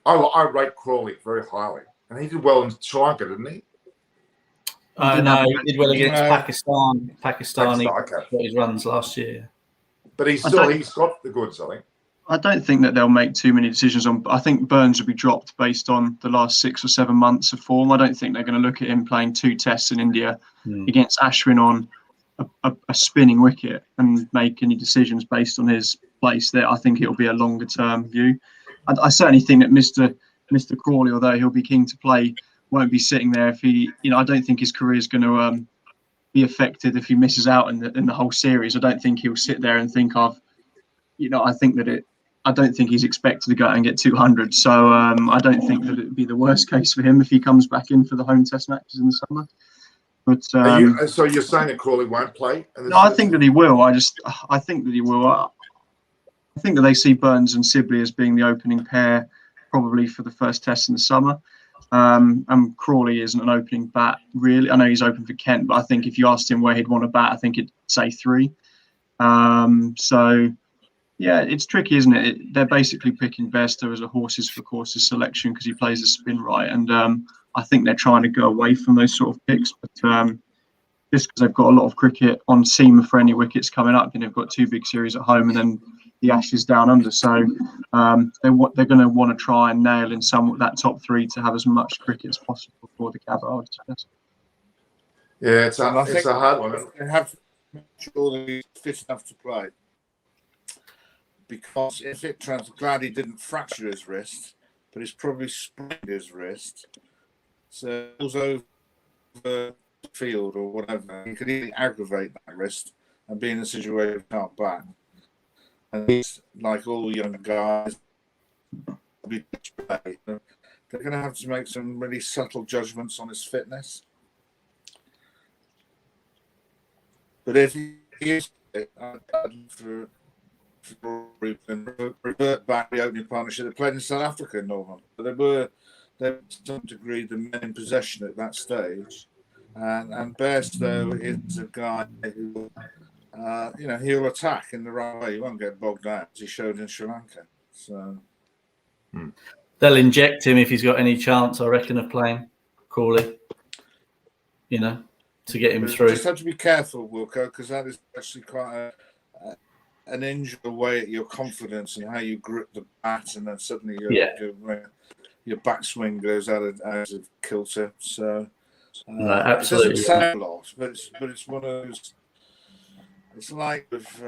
I rate Crawley very highly. And he did well in Sri Lanka, didn't he?
No, he did well against
No.
Pakistan.
Okay.
Got his runs last year.
But he's got the goods, I think.
I don't think that they'll make too many decisions on. I think Burns will be dropped based on the last 6 or 7 months of form. I don't think they're going to look at him playing 2 tests in India against Ashwin on a spinning wicket and make any decisions based on his place there. I think it'll be a longer term view. I certainly think that Mr. Crawley, although he'll be keen to play, won't be sitting there if he. I don't think his career is going to be affected if he misses out in the whole series. I don't think he'll sit there and think of. I don't think he's expected to go out and get 200. So I don't think that it'd be the worst case for him if he comes back in for the home test matches in the summer. But
so you're saying that Crawley won't play?
No, I think that he will. I think that he will. I think that they see Burns and Sibley as being the opening pair probably for the first test in the summer. And Crawley isn't an opening bat, really. I know he's open for Kent, but I think if you asked him where he'd want to bat, I think he'd say 3. So, yeah, it's tricky, isn't it? They're basically picking Bairstow as a horses for courses selection because he plays the spin right. And I think they're trying to go away from those sort of picks. But just because they've got a lot of cricket on seamer-friendly wickets coming up, and they've got 2 big series at home, and then the Ashes down under. So they're going to want to try and nail in that top 3 to have as much cricket as possible for the Gabba, I would suggest.
Yeah, it's a hard one.
They have to make sure that he's fit enough to play. Because if it glad he didn't fracture his wrist, but he's probably sprained his wrist. So it goes over the field or whatever. He could either aggravate that wrist and be in a situation where he can't bat. And he's like all young guys. They're going to have to make some really subtle judgments on his fitness. But if he is, I'd for revert back the opening partnership. They played in South Africa, Norman, but they were to some degree the men in possession at that stage. And Bairstow is a guy who, he'll attack in the right way. He won't get bogged down, as he showed in Sri Lanka. So
they'll inject him if he's got any chance, I reckon, of playing Crawley. To get him through.
You just have to be careful, Wilco, because that is actually quite an injury away at your confidence and how you grip the bat, and then suddenly your backswing goes out of kilter. So
absolutely.
It doesn't sound a lot, but it's one of those. It's like with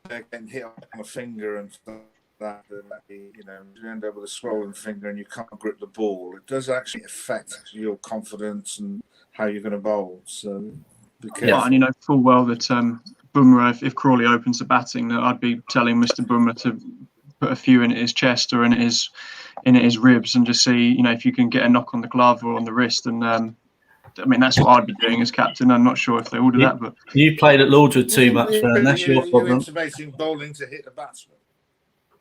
getting hit on a finger and stuff like that. You end up with a swollen finger and you can't grip the ball. It does actually affect your confidence and how you're going to bowl. So be careful.
Yeah, and you know full well that Bumrah, if Crawley opens the batting, that I'd be telling Mr. Bumrah to put a few in his chest or in his ribs and just see, if you can get a knock on the glove or on the wrist. And that's what I'd be doing as captain. I'm not sure if they all do that, but
you played at Lords with too much, and that's your problem.
You're intimating bowling to hit the batsman.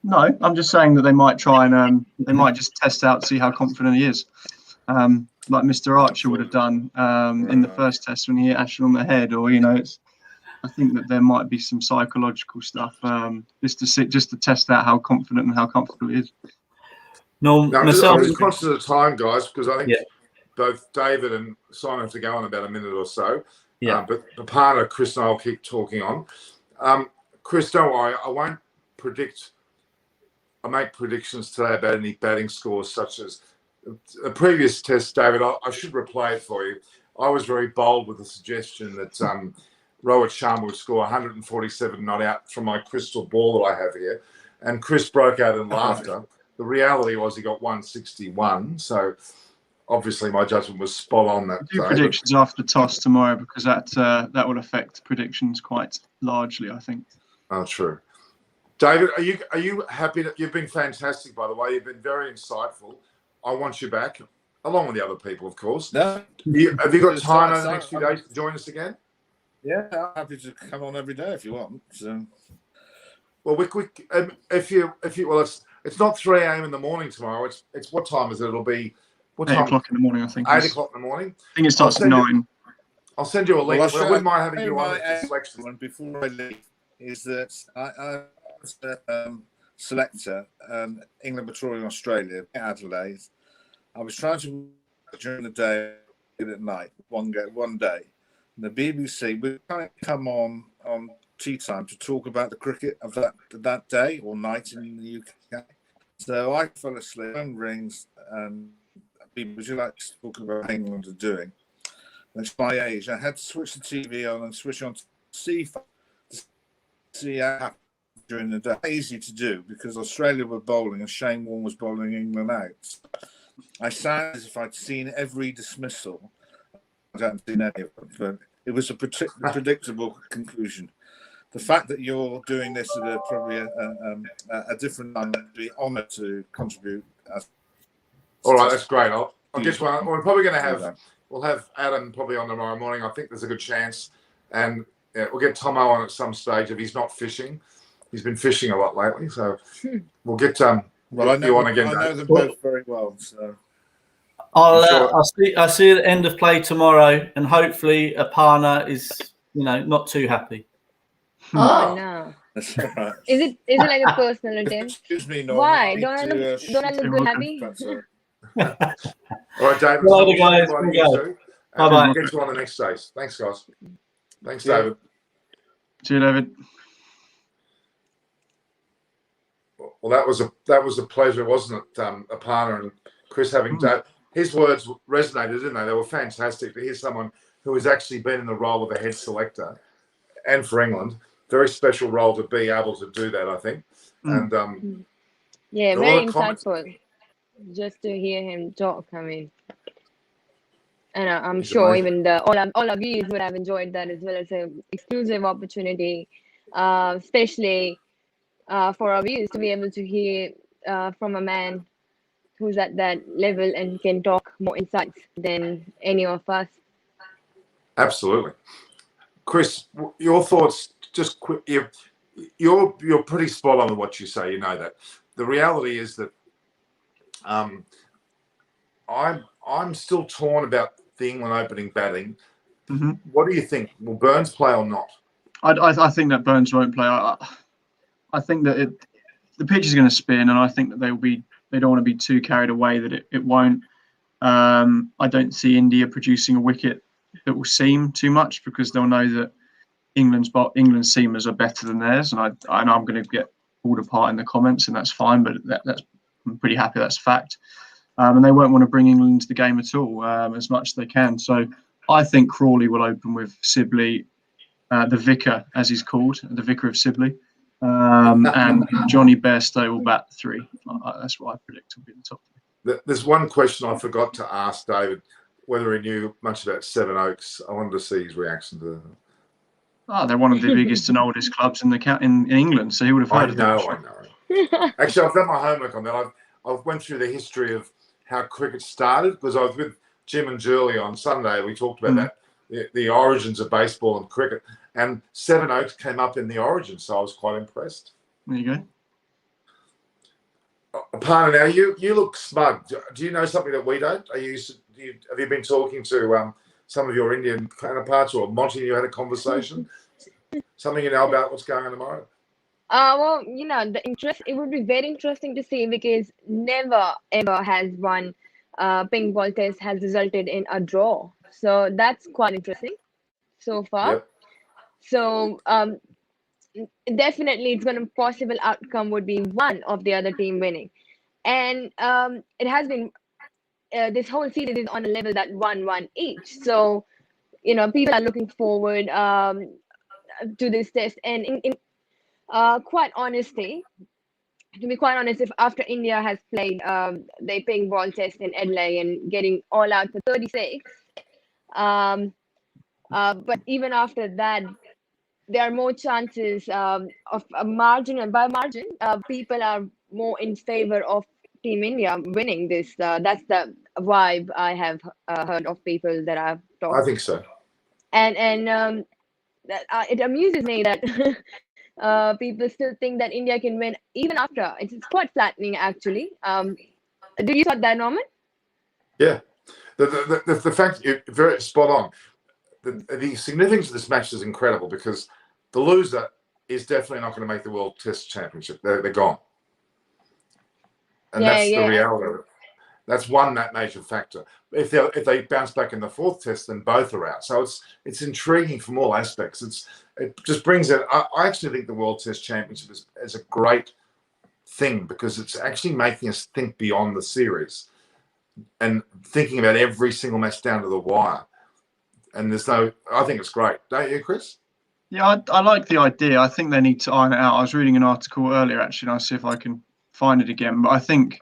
No, I'm just saying that they might try and they might just test out, see how confident he is. Like Mr. Archer would have done in the first test when he hit Ashton on the head, or I think that there might be some psychological stuff just to test out how confident and how comfortable he is.
No, myself,
I'm just conscious of the time, guys, because I think both David and Simon have to go in about a minute or so.
Yeah.
But Aparna, Chris and I will keep talking on. Chris, don't worry, I won't predict. I make predictions today about any batting scores, such as a previous test, David. I should replay it for you. I was very bold with the suggestion that Rohit Sharma would score 147 not out from my crystal ball that I have here. And Chris broke out in laughter. The reality was he got 161. So obviously my judgment was spot on that
Do
day.
predictions after the toss tomorrow, because that will affect predictions quite largely, I think.
Oh, true. David, are you happy that you've been fantastic, by the way? You've been very insightful. I want you back, along with the other people, of course.
No.
Have you got time over the next few days to join us again?
Yeah, I'm happy to come on every day if you want. So,
well, it's not 3 a.m. in the morning tomorrow. It's what time is it? It'll be what
8
time?
o'clock in the morning, I think.
8 o'clock in the morning.
I think it starts at 9.
I'll send you a link.
Well,
I wouldn't mind having you on
my
the selection.
one before I leave is that I was a selector, England patrolling Australia, Adelaide. I was trying to during the day and at night, one day. And the BBC would come on tea time to talk about the cricket of that day or night in the UK. So I fell asleep, phone rings, and people, would you like to talk about what England are doing? That's my age. I had to switch the TV on and switch on to see how during the day. Easy to do because Australia were bowling and Shane Warne was bowling England out. I sound as if I'd seen every dismissal. I haven't seen any of them, but it was a predictable conclusion. The fact that you're doing this at probably a different time, I'd be honoured to contribute.
All right, that's great. I'll guess what we're probably going to have. We'll have Adam probably on tomorrow morning. I think there's a good chance, and we'll get Tomo on at some stage if he's not fishing. He's been fishing a lot lately, so we'll get
well, I know
you on again.
I know them both very well, so.
I'll see you at the end of play tomorrow, and hopefully Aparna is not too happy.
Oh no!
That's all right.
Is it like a personal attack?
Excuse me, Norman.
Why? Don't I look good happy?
All right, David.
Well, guys,
And
Bye-bye.
we'll get you on the next stage. Thanks, guys. Thanks,
Yeah.
David.
See you, David.
Well, that was a pleasure, wasn't it, Aparna and Chris having David. His words resonated, didn't they? They were fantastic to hear someone who has actually been in the role of a head selector, and for England, very special role to be able to do that, I think. And
yeah,
a lot
very
of comments.
insightful. Just to hear him talk, I mean, and I'm
He's
sure
amazing.
even all of you would have enjoyed that as well. As an exclusive opportunity, especially for our viewers to be able to hear from a man who's at that level and can talk more insights than any of us.
Absolutely. Chris, your thoughts, just quick. You're pretty spot on with what you say. You know that. The reality is that I'm still torn about the England opening batting.
Mm-hmm.
What do you think? Will Burns play or not?
I think that Burns won't play. I think that the pitch is going to spin, and I think that they don't want to be too carried away that it won't. I don't see India producing a wicket that will seam too much, because they'll know that England's seamers are better than theirs, and I'm going to get pulled apart in the comments, and that's fine. But I'm pretty happy that's a fact. And they won't want to bring England into the game at all, as much as they can. So I think Crawley will open with Sibley, the vicar, as he's called, the vicar of Sibley, and Johnny Bairstow will bat 3. That's what I predict will be the top 3.
There's one question I forgot to ask David, whether he knew much about Seven Oaks. I wanted to see his reaction to that.
They're one of the biggest and oldest clubs in England, so he would have heard of them.
I know. Actually, I've done my homework on that. I've went through the history of how cricket started, because I was with Jim and Julie on Sunday. We talked about that, the origins of baseball and cricket, and Seven Oaks came up in the origins, so I was quite impressed.
There you go.
Aparna, now you look smug. Do you know something that we don't? Have you been talking to some of your Indian counterparts, or Monty? You had a conversation. Something you know about what's going on tomorrow?
Well, it would be very interesting to see, because never ever has one pink ball test has resulted in a draw. So that's quite interesting so far.
Yep.
So definitely it's going to possible outcome would be one of the other team winning. And it has been this whole series is on a level that 1-1 each. So, people are looking forward to this test. And in quite honestly, to be quite honest, if after India has played their pink ball test in Adelaide and getting all out for 36, but even after that, there are more chances of a margin, and by margin, people are more in favor of Team India winning this. That's the vibe I have heard of people that I've talked.
I think so.
And it amuses me that people still think that India can win even after. It's quite flattening, actually. Do you thought that, Norman?
Yeah. The fact you're very spot on. The significance of this match is incredible, because the loser is definitely not going to make the World Test Championship. They're gone. And that's the reality of it. That's one major factor. If they bounce back in the 4th test, then both are out. So it's intriguing from all aspects. It just brings it. I actually think the World Test Championship is a great thing, because it's actually making us think beyond the series and thinking about every single match down to the wire. And I think it's great. Don't you, Chris?
Yeah, I like the idea. I think they need to iron it out. I was reading an article earlier, actually, and I'll see if I can find it again. But I think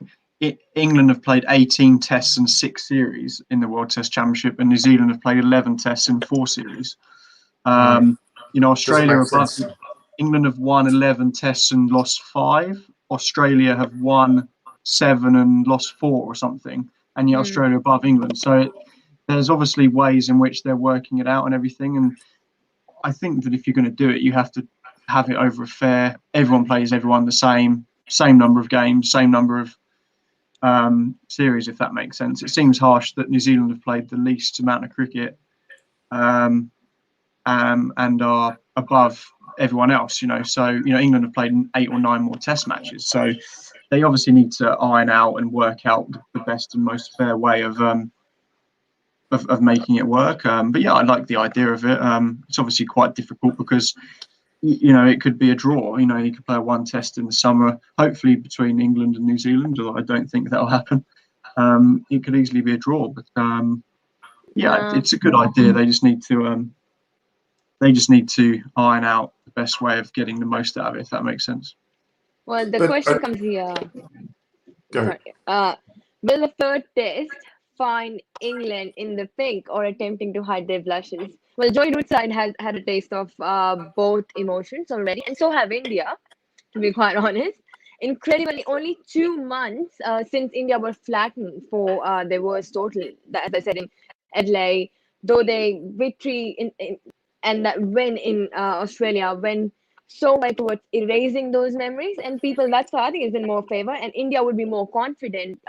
England have played 18 tests and 6 series in the World Test Championship, and New Zealand have played 11 tests and 4 series. Australia England have won 11 tests and lost 5. Australia have won 7 and lost 4 or something, and yet Australia above England. So there's obviously ways in which they're working it out and everything. And I think that if you're going to do it, you have to have it over a fair. Everyone plays everyone the same number of games, same number of series, if that makes sense. It seems harsh that New Zealand have played the least amount of cricket and are above everyone else, So, England have played 8 or 9 more test matches. So they obviously need to iron out and work out the best and most fair way of of making it work. But yeah, I like the idea of it. It's obviously quite difficult because it could be a draw. You could play one test in the summer, hopefully between England and New Zealand, although I don't think that'll happen. It could easily be a draw, but it's a good idea. They just need to iron out the best way of getting the most out of it, if that makes sense.
Well, the question comes here.
Go ahead.
Will the third test find England in the pink or attempting to hide their blushes? Well, Joey Root's side has had a taste of both emotions already, and so have India, to be quite honest. Incredibly, only 2 months since India were flattened for their worst total, as I said, in Adelaide, though their victory and that win in Australia went so way towards erasing those memories, and people, that's why I think is in more favor, and India would be more confident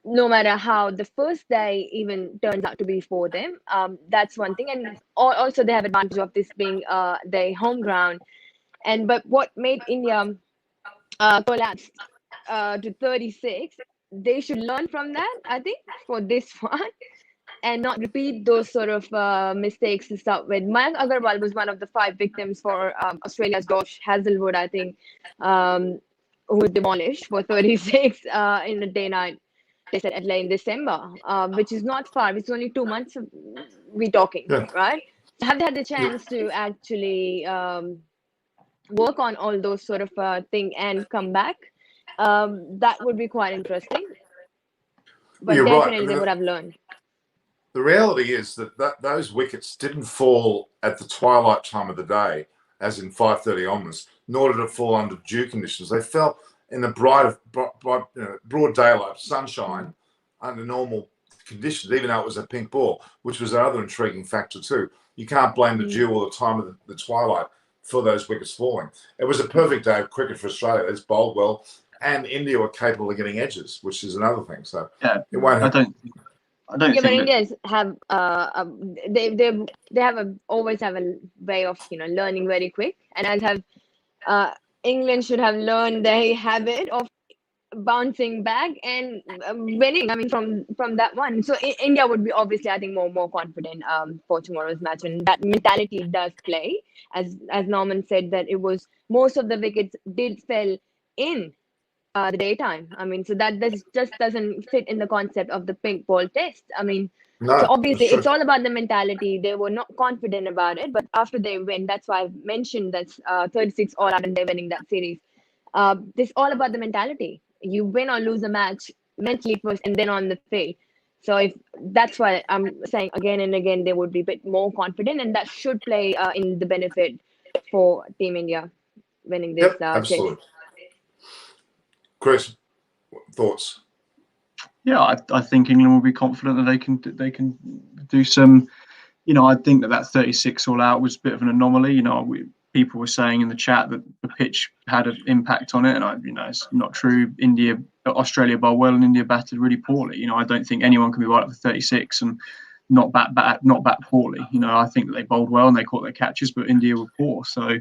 no matter how the first day even turns out to be for them. That's one thing, and also they have advantage of this being their home ground. But what made India collapse to 36, they should learn from that, I think, for this one, and not repeat those sort of mistakes to start with. Mayank Agarwal was one of the 5 victims for Australia's Josh Hazlewood, I think, who was demolished for 36 in a day-night. They said Adelaide in December, which is not far. It's only 2 months we're talking, right? Have they had the chance to actually work on all those sort of thing and come back? That would be quite interesting. But
You're
definitely
right. I mean,
they would have learned.
The reality is that those wickets didn't fall at the twilight time of the day, as in 5:30 onwards, nor did it fall under due conditions. They fell in the bright broad daylight, sunshine, under normal conditions, even though it was a pink ball, which was another intriguing factor too. You can't blame the dew or the time of the twilight for those wickets falling. It was a perfect day of cricket for Australia. It's bowled well, and India were capable of getting edges, which is another thing. So it won't happen.
I don't think
but Indians have always have a way of learning very quick, and as have England should have learned their habit of bouncing back and winning. I mean, from that one. So India would be obviously, I think, more confident for tomorrow's match, and that mentality does play. As Norman said, that it was most of the wickets did fell in the daytime. I mean, so that just doesn't fit in the concept of the pink ball test. I mean,
No,
so obviously
that's
it's all about the mentality. They were not confident about it, but after they win, that's why I mentioned that's 36 all out and they're winning that series. This all about the mentality. You win or lose a match mentally first, and then on the field. So if that's why I'm saying again and again, they would be a bit more confident, and that should play in the benefit for Team India winning this
absolutely.
test.
Chris, thoughts?
Yeah, I think England will be confident that they can do some. I think that 36 all out was a bit of an anomaly. People were saying in the chat that the pitch had an impact on it, and it's not true. Australia bowled well, and India batted really poorly. I don't think anyone can be right up for 36 and not bat poorly. I think that they bowled well and they caught their catches, but India were poor. So,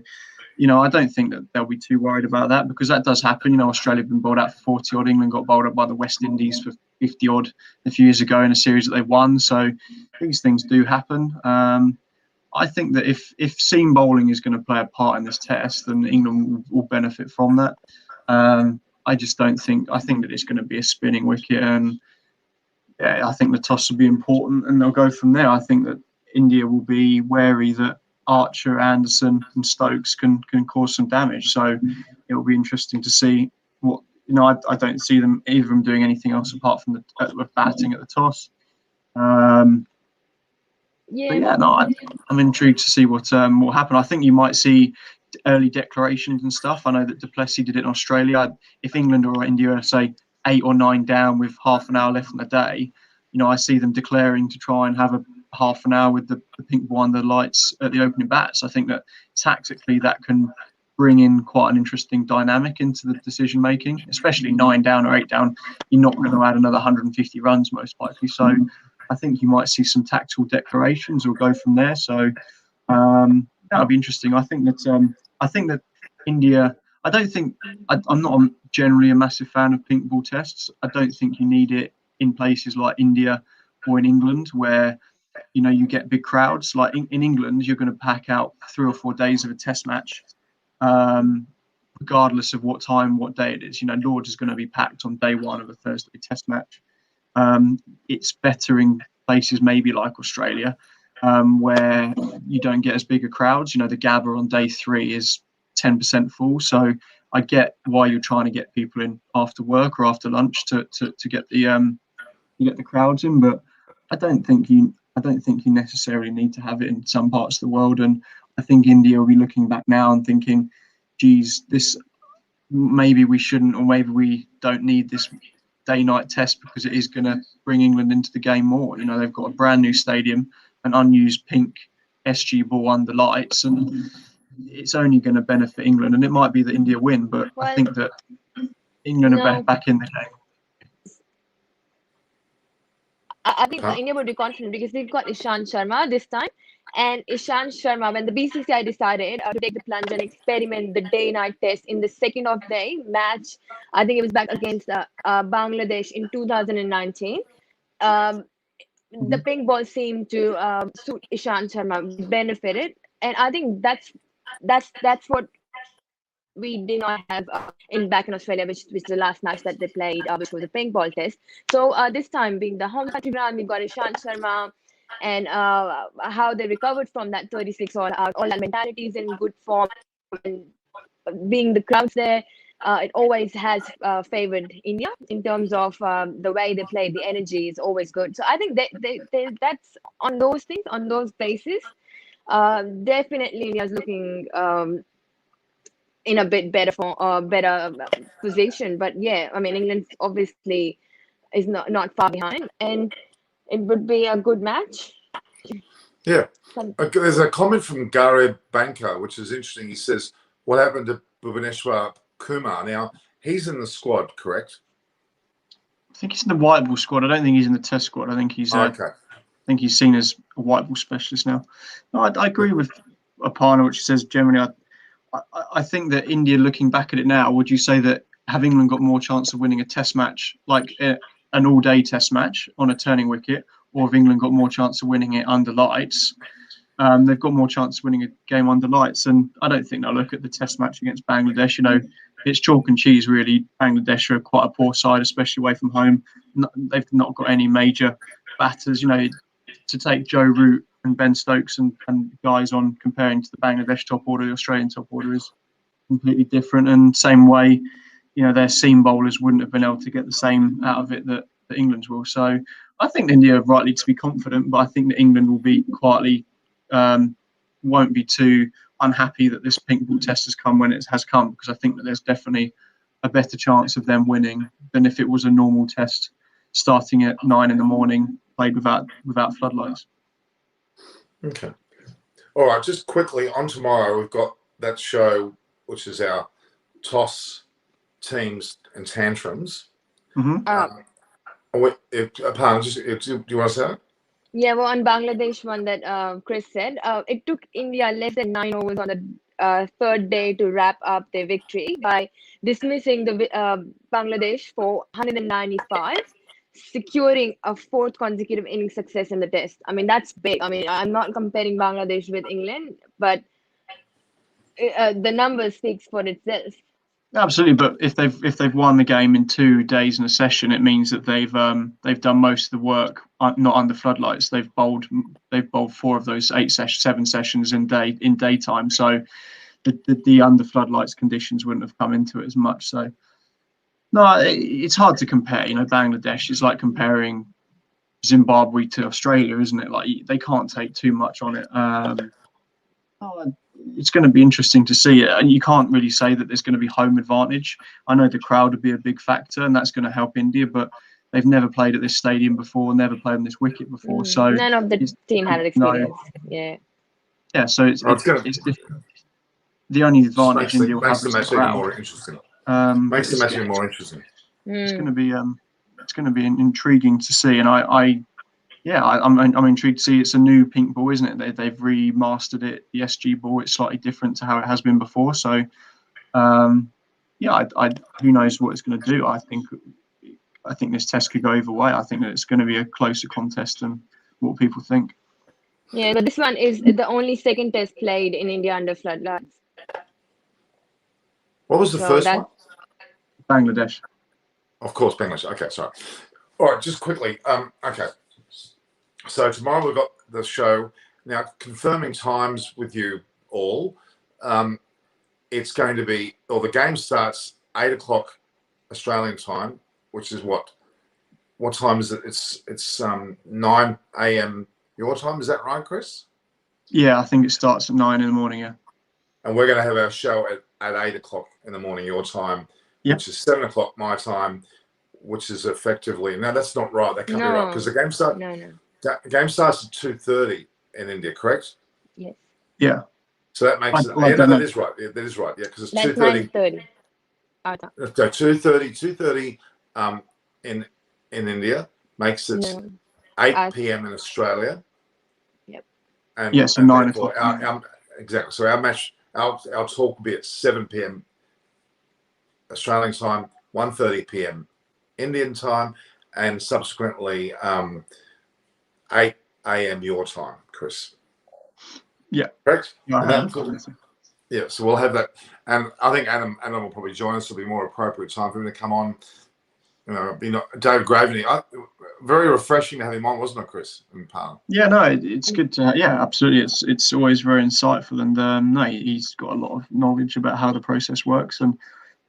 I don't think that they'll be too worried about that, because that does happen. Australia have been bowled out for 40 odd. England got bowled up by the West Indies for 50 odd a few years ago in a series that they won. So these things do happen. I think that if seam bowling is going to play a part in this test, then England will benefit from that. I just don't think. I think that it's going to be a spinning wicket, and I think the toss will be important, and they'll go from there. I think that India will be wary that Archer, Anderson, and Stokes can cause some damage. So it will be interesting to see what. I don't see them either of them doing anything else apart from the batting at the toss. I'm intrigued to see what will happen. I think you might see early declarations and stuff. I know that Duplessis did it in Australia. If England or India are, say, 8 or 9 down with half an hour left in the day, I see them declaring to try and have a half an hour with the pink ball under the lights at the opening bats. I think that tactically that can bring in quite an interesting dynamic into the decision making, especially 9 down or 8 down. You're not going to add another 150 runs most likely. So I think you might see some tactical declarations or go from there. So that'll be interesting. I think that India. I'm not generally a massive fan of pink ball tests. I don't think you need it in places like India, or in England, where you get big crowds. Like in England, you're going to pack out 3 or 4 days of a test match, regardless of what time, what day it is. Lords is going to be packed on day one of a Thursday test match. It's better in places maybe like Australia, where you don't get as big a crowds. The Gabba on day 3 is 10% full. So I get why you're trying to get people in after work or after lunch to get the crowds in, but I don't think you necessarily need to have it in some parts of the world. And I think India will be looking back now and thinking, geez, this maybe we shouldn't, or maybe we don't need this day-night test, because it is going to bring England into the game more. They've got a brand new stadium, an unused pink SG ball under lights, and it's only going to benefit England. And it might be that India win, but I think that England are back in the game.
I think India would be confident because they've got Ishant Sharma this time. And Ishant Sharma, when the BCCI decided to take the plunge and experiment the day-night test in the second of day match, I think it was back against Bangladesh in 2019. The pink ball seemed to suit Ishant Sharma, benefited, and I think that's what we did not have back in Australia, which was the last match that they played, which was a pink ball test. So this time, being the home country ground, we got Ishant Sharma, and how they recovered from that 36 all out, all that mentality is in good form, and being the crowds there, it always has favored India in terms of the way they play. The energy is always good. So I think they that's on those things, on those bases. Definitely India's looking in a bit better position. But yeah, I mean, England obviously is not far behind, and it would be a good match.
Yeah. There's a comment from Garib Banker, which is interesting. He says, what happened to Bhuvaneshwar Kumar? Now, he's in the squad, correct?
I think he's in the white ball squad. I don't think he's in the test squad. I think he's
okay.
I think he's seen as a white ball specialist now. No, I agree with Aparna, which says generally, I think that India, looking back at it now, would you say that have England got more chance of winning a test match, like an all-day test match on a turning wicket, or have England got more chance of winning it under lights? They've got more chance of winning a game under lights, and I don't think they'll look at the test match against Bangladesh. It's chalk and cheese, really. Bangladesh are quite a poor side, especially away from home. They've not got any major batters. To take Joe Root and Ben Stokes and guys on, comparing to the Bangladesh top order, the Australian top order is completely different. And same way, their seam bowlers wouldn't have been able to get the same out of it that England's will. So I think India are rightly to be confident, but I think that England will be quietly, won't be too unhappy that this pink ball test has come when it has come, because I think that there's definitely a better chance of them winning than if it was a normal test starting at 9 a.m, played without floodlights.
Okay. All right. Just quickly, on tomorrow, we've got that show, which is our toss, teams, and tantrums.
Mm-hmm.
Do you want to say that?
Yeah, well, on Bangladesh one that Chris said, it took India less than 9 overs on the third day to wrap up their victory by dismissing the Bangladesh for 195, securing a 4th consecutive innings success in the test. I mean, that's big. I mean, I'm not comparing Bangladesh with England, but the number speaks for itself.
Absolutely, but if they've won the game in 2 days in a session, it means that they've done most of the work not under floodlights. They've bowled 4 of those 7 sessions in daytime. So the under floodlights conditions wouldn't have come into it as much. So no, it's hard to compare. Bangladesh is like comparing Zimbabwe to Australia, isn't it? Like, they can't take too much on it. It's going to be interesting to see it, and you can't really say that there's going to be home advantage. I know the crowd would be a big factor, and that's going to help India, but they've never played at this stadium before, never played on this wicket before. So
none of the team had an experience.
Yeah. So it's the only advantage India will have is the crowd.
More interesting.
Makes
the match more interesting.
It's going to be intriguing to see, and I'm intrigued to see. It's a new pink ball, isn't it? They've remastered it. The SG ball, it's slightly different to how it has been before. So, who knows what it's going to do? I think I think this test could go either way. I think that it's going to be a closer contest than what people think.
Yeah, but this one is the only second test played in India under floodlights.
What was the
So
first
that-
one?
Bangladesh.
Of course, Bangladesh. Okay, sorry. All right, just quickly. Okay. So tomorrow we've got the show. Now, confirming times with you all. It's going to be, or the game starts 8 o'clock Australian time, which is what time is it? It's 9 a.m. your time. Is that right, Chris?
Yeah, I think it starts at 9 in the morning. Yeah.
And we're going to have our show at 8 o'clock in the morning your time,
Yep.
which is 7 o'clock my time, which is effectively, no, that's not right. That can't be right because the game starts.
No.
Game starts at 2:30 in India, correct?
Yes.
Yeah.
So that makes it.
I
Yeah,
don't
no,
know.
that is right. Yeah, that is right. Yeah, because it's
That's
2:30.
9:30.
So 2:30 in India makes it
No.
8 p.m. in Australia.
Yep.
And
Yeah, so
and
9
therefore
o'clock.
exactly. So our talk will be at 7 p.m. Australian time, 1:30 p.m. Indian time, and subsequently 8 a.m. your time, Chris.
Yeah.
Correct?
Yeah,
And yeah, so we'll have that. And I think Adam will probably join us. It'll be more appropriate time for him to come on. David Graveney. Very refreshing to have him on, wasn't it, Chris? In Parliament.
Yeah, no, it's good to. Yeah, absolutely. It's always very insightful, and no, he's got a lot of knowledge about how the process works, and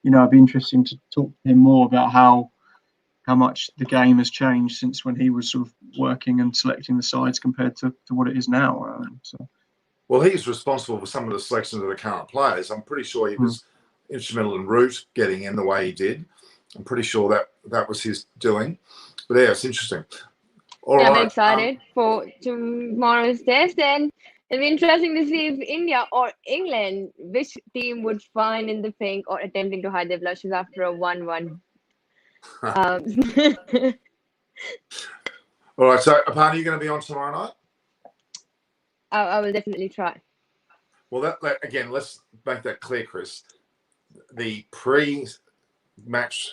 it'd be interesting to talk to him more about how much the game has changed since when he was sort of working and selecting the sides compared to what it is now.
Well, he's responsible for some of the selections of the current players. I'm pretty sure he was instrumental in Root getting in the way he did. I'm pretty sure that was his doing. But yeah, it's interesting. All right.
I'm excited for tomorrow's test, and it'll be interesting to see if India or England, which team would find in the pink or attempting to hide their blushes after a 1-1.
All right. So, Aparna, you going to be on tomorrow night?
I will definitely try.
Well, that again, let's make that clear, Chris. The pre-match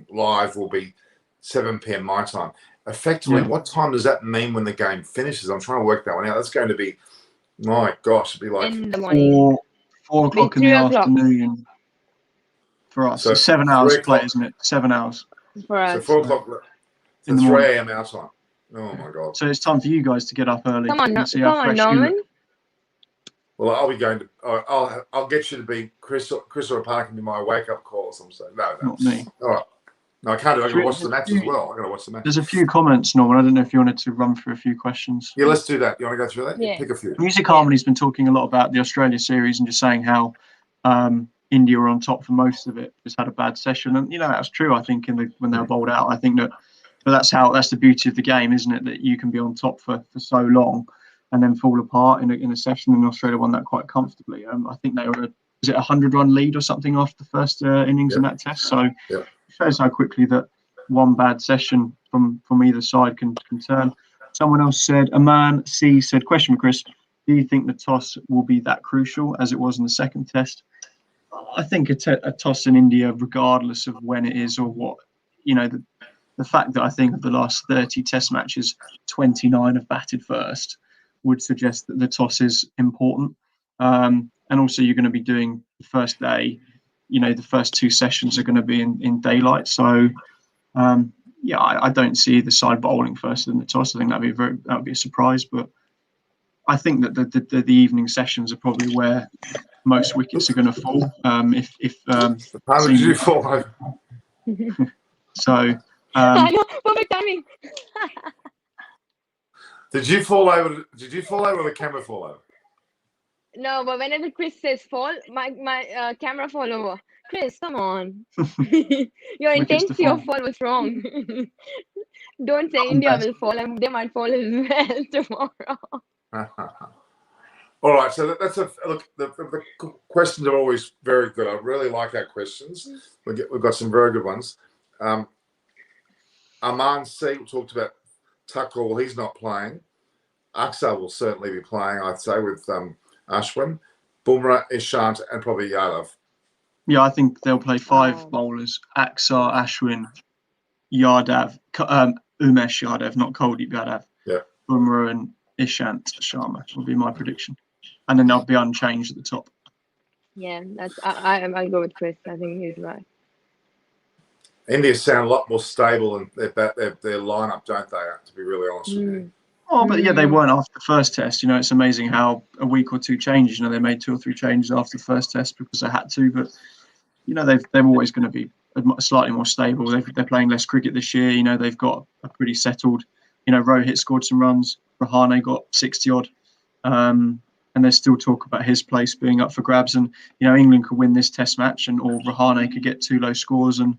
live will be 7 p.m. my time. Effectively, what time does that mean when the game finishes? I'm trying to work that one out. That's going to be, my gosh, it'd be like
In the morning.
4 o'clock in the
3 o'clock.
afternoon for us.
So
So 7 hours
3
play,
o'clock.
isn't it? 7 hours.
For
so
us.
4 o'clock.
In the
3
morning.
a.m. our time. Oh my god.
So it's time for you guys to get up early.
Come on,
and see how fresh you look.
Norman.
Well, I'll be going to. I'll get you to be Chris or Aparna can be my wake-up call or something. No.
Not me.
All right. No, I can't do it. I got to watch the match as well. I got to watch the match.
There's a few comments, Norman. I don't know if you wanted to run through a few questions.
Yeah, let's do that. You want to go through that?
Yeah.
Pick a few.
Music Harmony's been talking a lot about the Australia series and just saying how India were on top for most of it. Just had a bad session, and that's true. I think when they were bowled out, I think that, but that's the beauty of the game, isn't it? That you can be on top for so long and then fall apart in a session. And Australia won that quite comfortably. I think they were was it a 100-run lead or something after the first innings in that test. So it shows how quickly that one bad session from either side can turn. Someone else said, Aman C said, question for Chris, do you think the toss will be that crucial as it was in the second test? I think a toss in India, regardless of when it is or what, the fact that I think of the last 30 test matches, 29 have batted first would suggest that the toss is important. And also you're going to be doing the first day, the first 2 sessions are going to be in daylight. So, I don't see the side bowling first in the toss. I think that would be a surprise. But I think that the evening sessions are probably where most wickets are going to fall.
How did you fall over?
So.
I know, perfect timing.
Did you fall over? Did you fall over or the camera fall over?
No, but whenever Chris says fall, my camera fall over. Chris, come on. Your intensity of fall was wrong. Don't say India will fall, and they might fall as well tomorrow.
All right, so that's look. The questions are always very good. I really like our questions. We've got some very good ones. Aman C talked about Tucker. Well, he's not playing. Aksar will certainly be playing, I'd say, with Ashwin, Bumrah, Ishant, and probably Yadav.
Yeah, I think they'll play 5
Wow.
bowlers: Aksar, Ashwin, Yadav, Umesh Yadav, not Kuldeep Yadav.
Yeah.
Bumrah and Ishant Sharma will be my prediction, and then they'll be unchanged at the top.
Yeah, that's I'll go with Chris. I think he's right.
India sound a lot more stable in their lineup, don't they? To be really honest with you.
Oh, but yeah, they weren't after the first test. You know, it's amazing how a week or two changes. You know, they made 2 or 3 changes after the first test because they had to. But you know, they're always going to be slightly more stable. They're playing less cricket this year. You know, they've got a pretty settled. You know, Rohit scored some runs. Rahane got 60 odd. And there's still talk about his place being up for grabs. And you know, England could win this Test match, or Rahane could get 2 low scores, and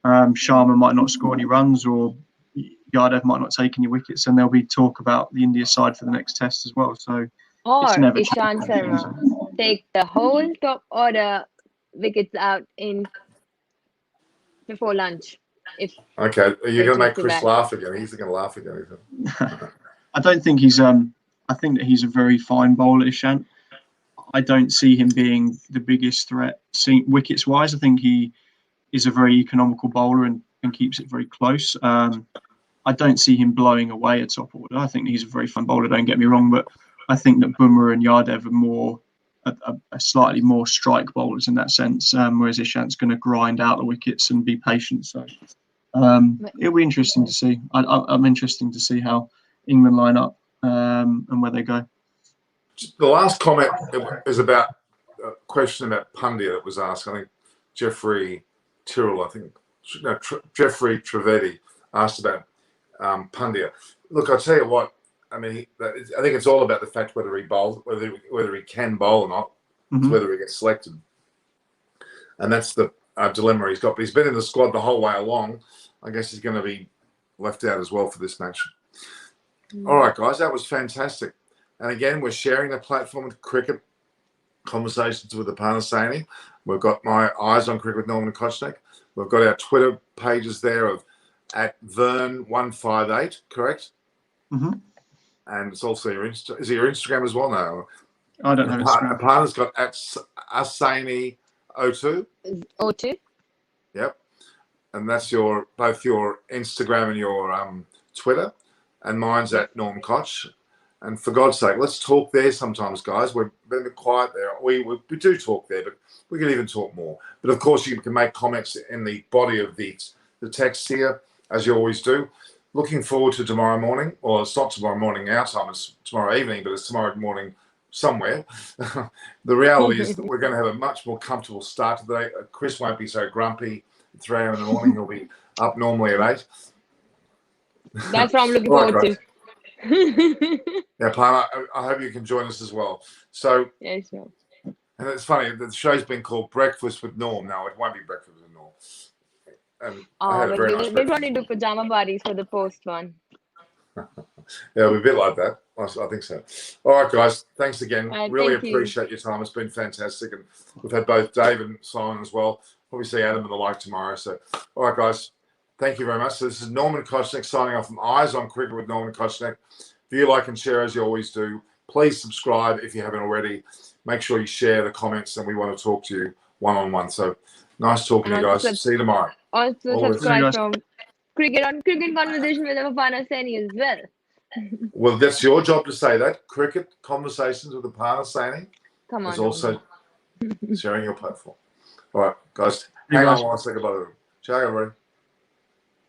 Sharma might not score any runs, or Yadav might not take any wickets, and there'll be talk about the India side for the next Test as well. So
Or
it's never
Ishant Sharma take the whole top order wickets out in before lunch. If
Okay, you're going to make Chris
back.
laugh again. He's going to laugh again.
I don't think he's. I think that he's a very fine bowler, Ishant. I don't see him being the biggest threat wickets wise. I think he is a very economical bowler and keeps it very close. I don't see him blowing away a top order. I think he's a very fun bowler, don't get me wrong, but I think that Bumrah and Yadav are more slightly more strike bowlers in that sense, whereas Ishant's going to grind out the wickets and be patient. So it'll be interesting to see. I'm interested to see how England line up and where they go.
The last comment is about a question about Pandya that was asked. I think Jeffrey Tyrrell, Jeffrey Trivedi asked about Pandya. Look, I'll tell you what. I mean, I think it's all about the fact whether he bowls, whether he can bowl or not, it's whether he gets selected, and that's the dilemma he's got. But he's been in the squad the whole way along. I guess he's going to be left out as well for this match. All right, guys, that was fantastic. And again, we're sharing the platform with Cricket Conversations with Aparna Saini. We've got My Eyes on Cricket with Norman Kochannek. We've got our Twitter pages there of at Vern158, correct? And it's also your is it your Instagram as well now?
I don't have Instagram.
Aparna's got at Asaini02.
02.
Yep. And that's both your Instagram and your Twitter. And mine's at Norm Koch. And for God's sake, let's talk there sometimes, guys. We're a bit quiet there. We do talk there, but we can even talk more. But of course, you can make comments in the body of the text here, as you always do. Looking forward to tomorrow morning. Well, it's not tomorrow morning our time. It's tomorrow evening, but it's tomorrow morning somewhere. The reality is that we're going to have a much more comfortable start to the day. Chris won't be so grumpy at 3 a.m. in the morning. He'll be up normally at 8.
That's what I'm looking forward to.
Yeah, Palmer, I hope you can join us as well. So,
yeah, sure.
And it's funny, the show's been called Breakfast with Norm. No, it won't be Breakfast with Norm. And
we're going to do pajama parties for the post one.
Yeah, we're a bit like that. I think so. All right, guys. Thanks again. Really appreciate your time. It's been fantastic. And we've had both Dave and Simon as well. Probably see Adam and the like tomorrow. So, all right, guys. Thank you very much. So this is Norman Kochannek signing off from Eyes on Cricket with Norman Kochannek. View, like, and share as you always do. Please subscribe if you haven't already. Make sure you share the comments, and we want to talk to you one-on-one. So nice talking to you guys. See you tomorrow.
Also subscribe from Cricket Conversation with Aparna Saini as well.
Well, that's your job to say that. Cricket Conversations with Aparna Saini is also sharing your platform. All right, guys. Hang on one second. Ciao, everybody.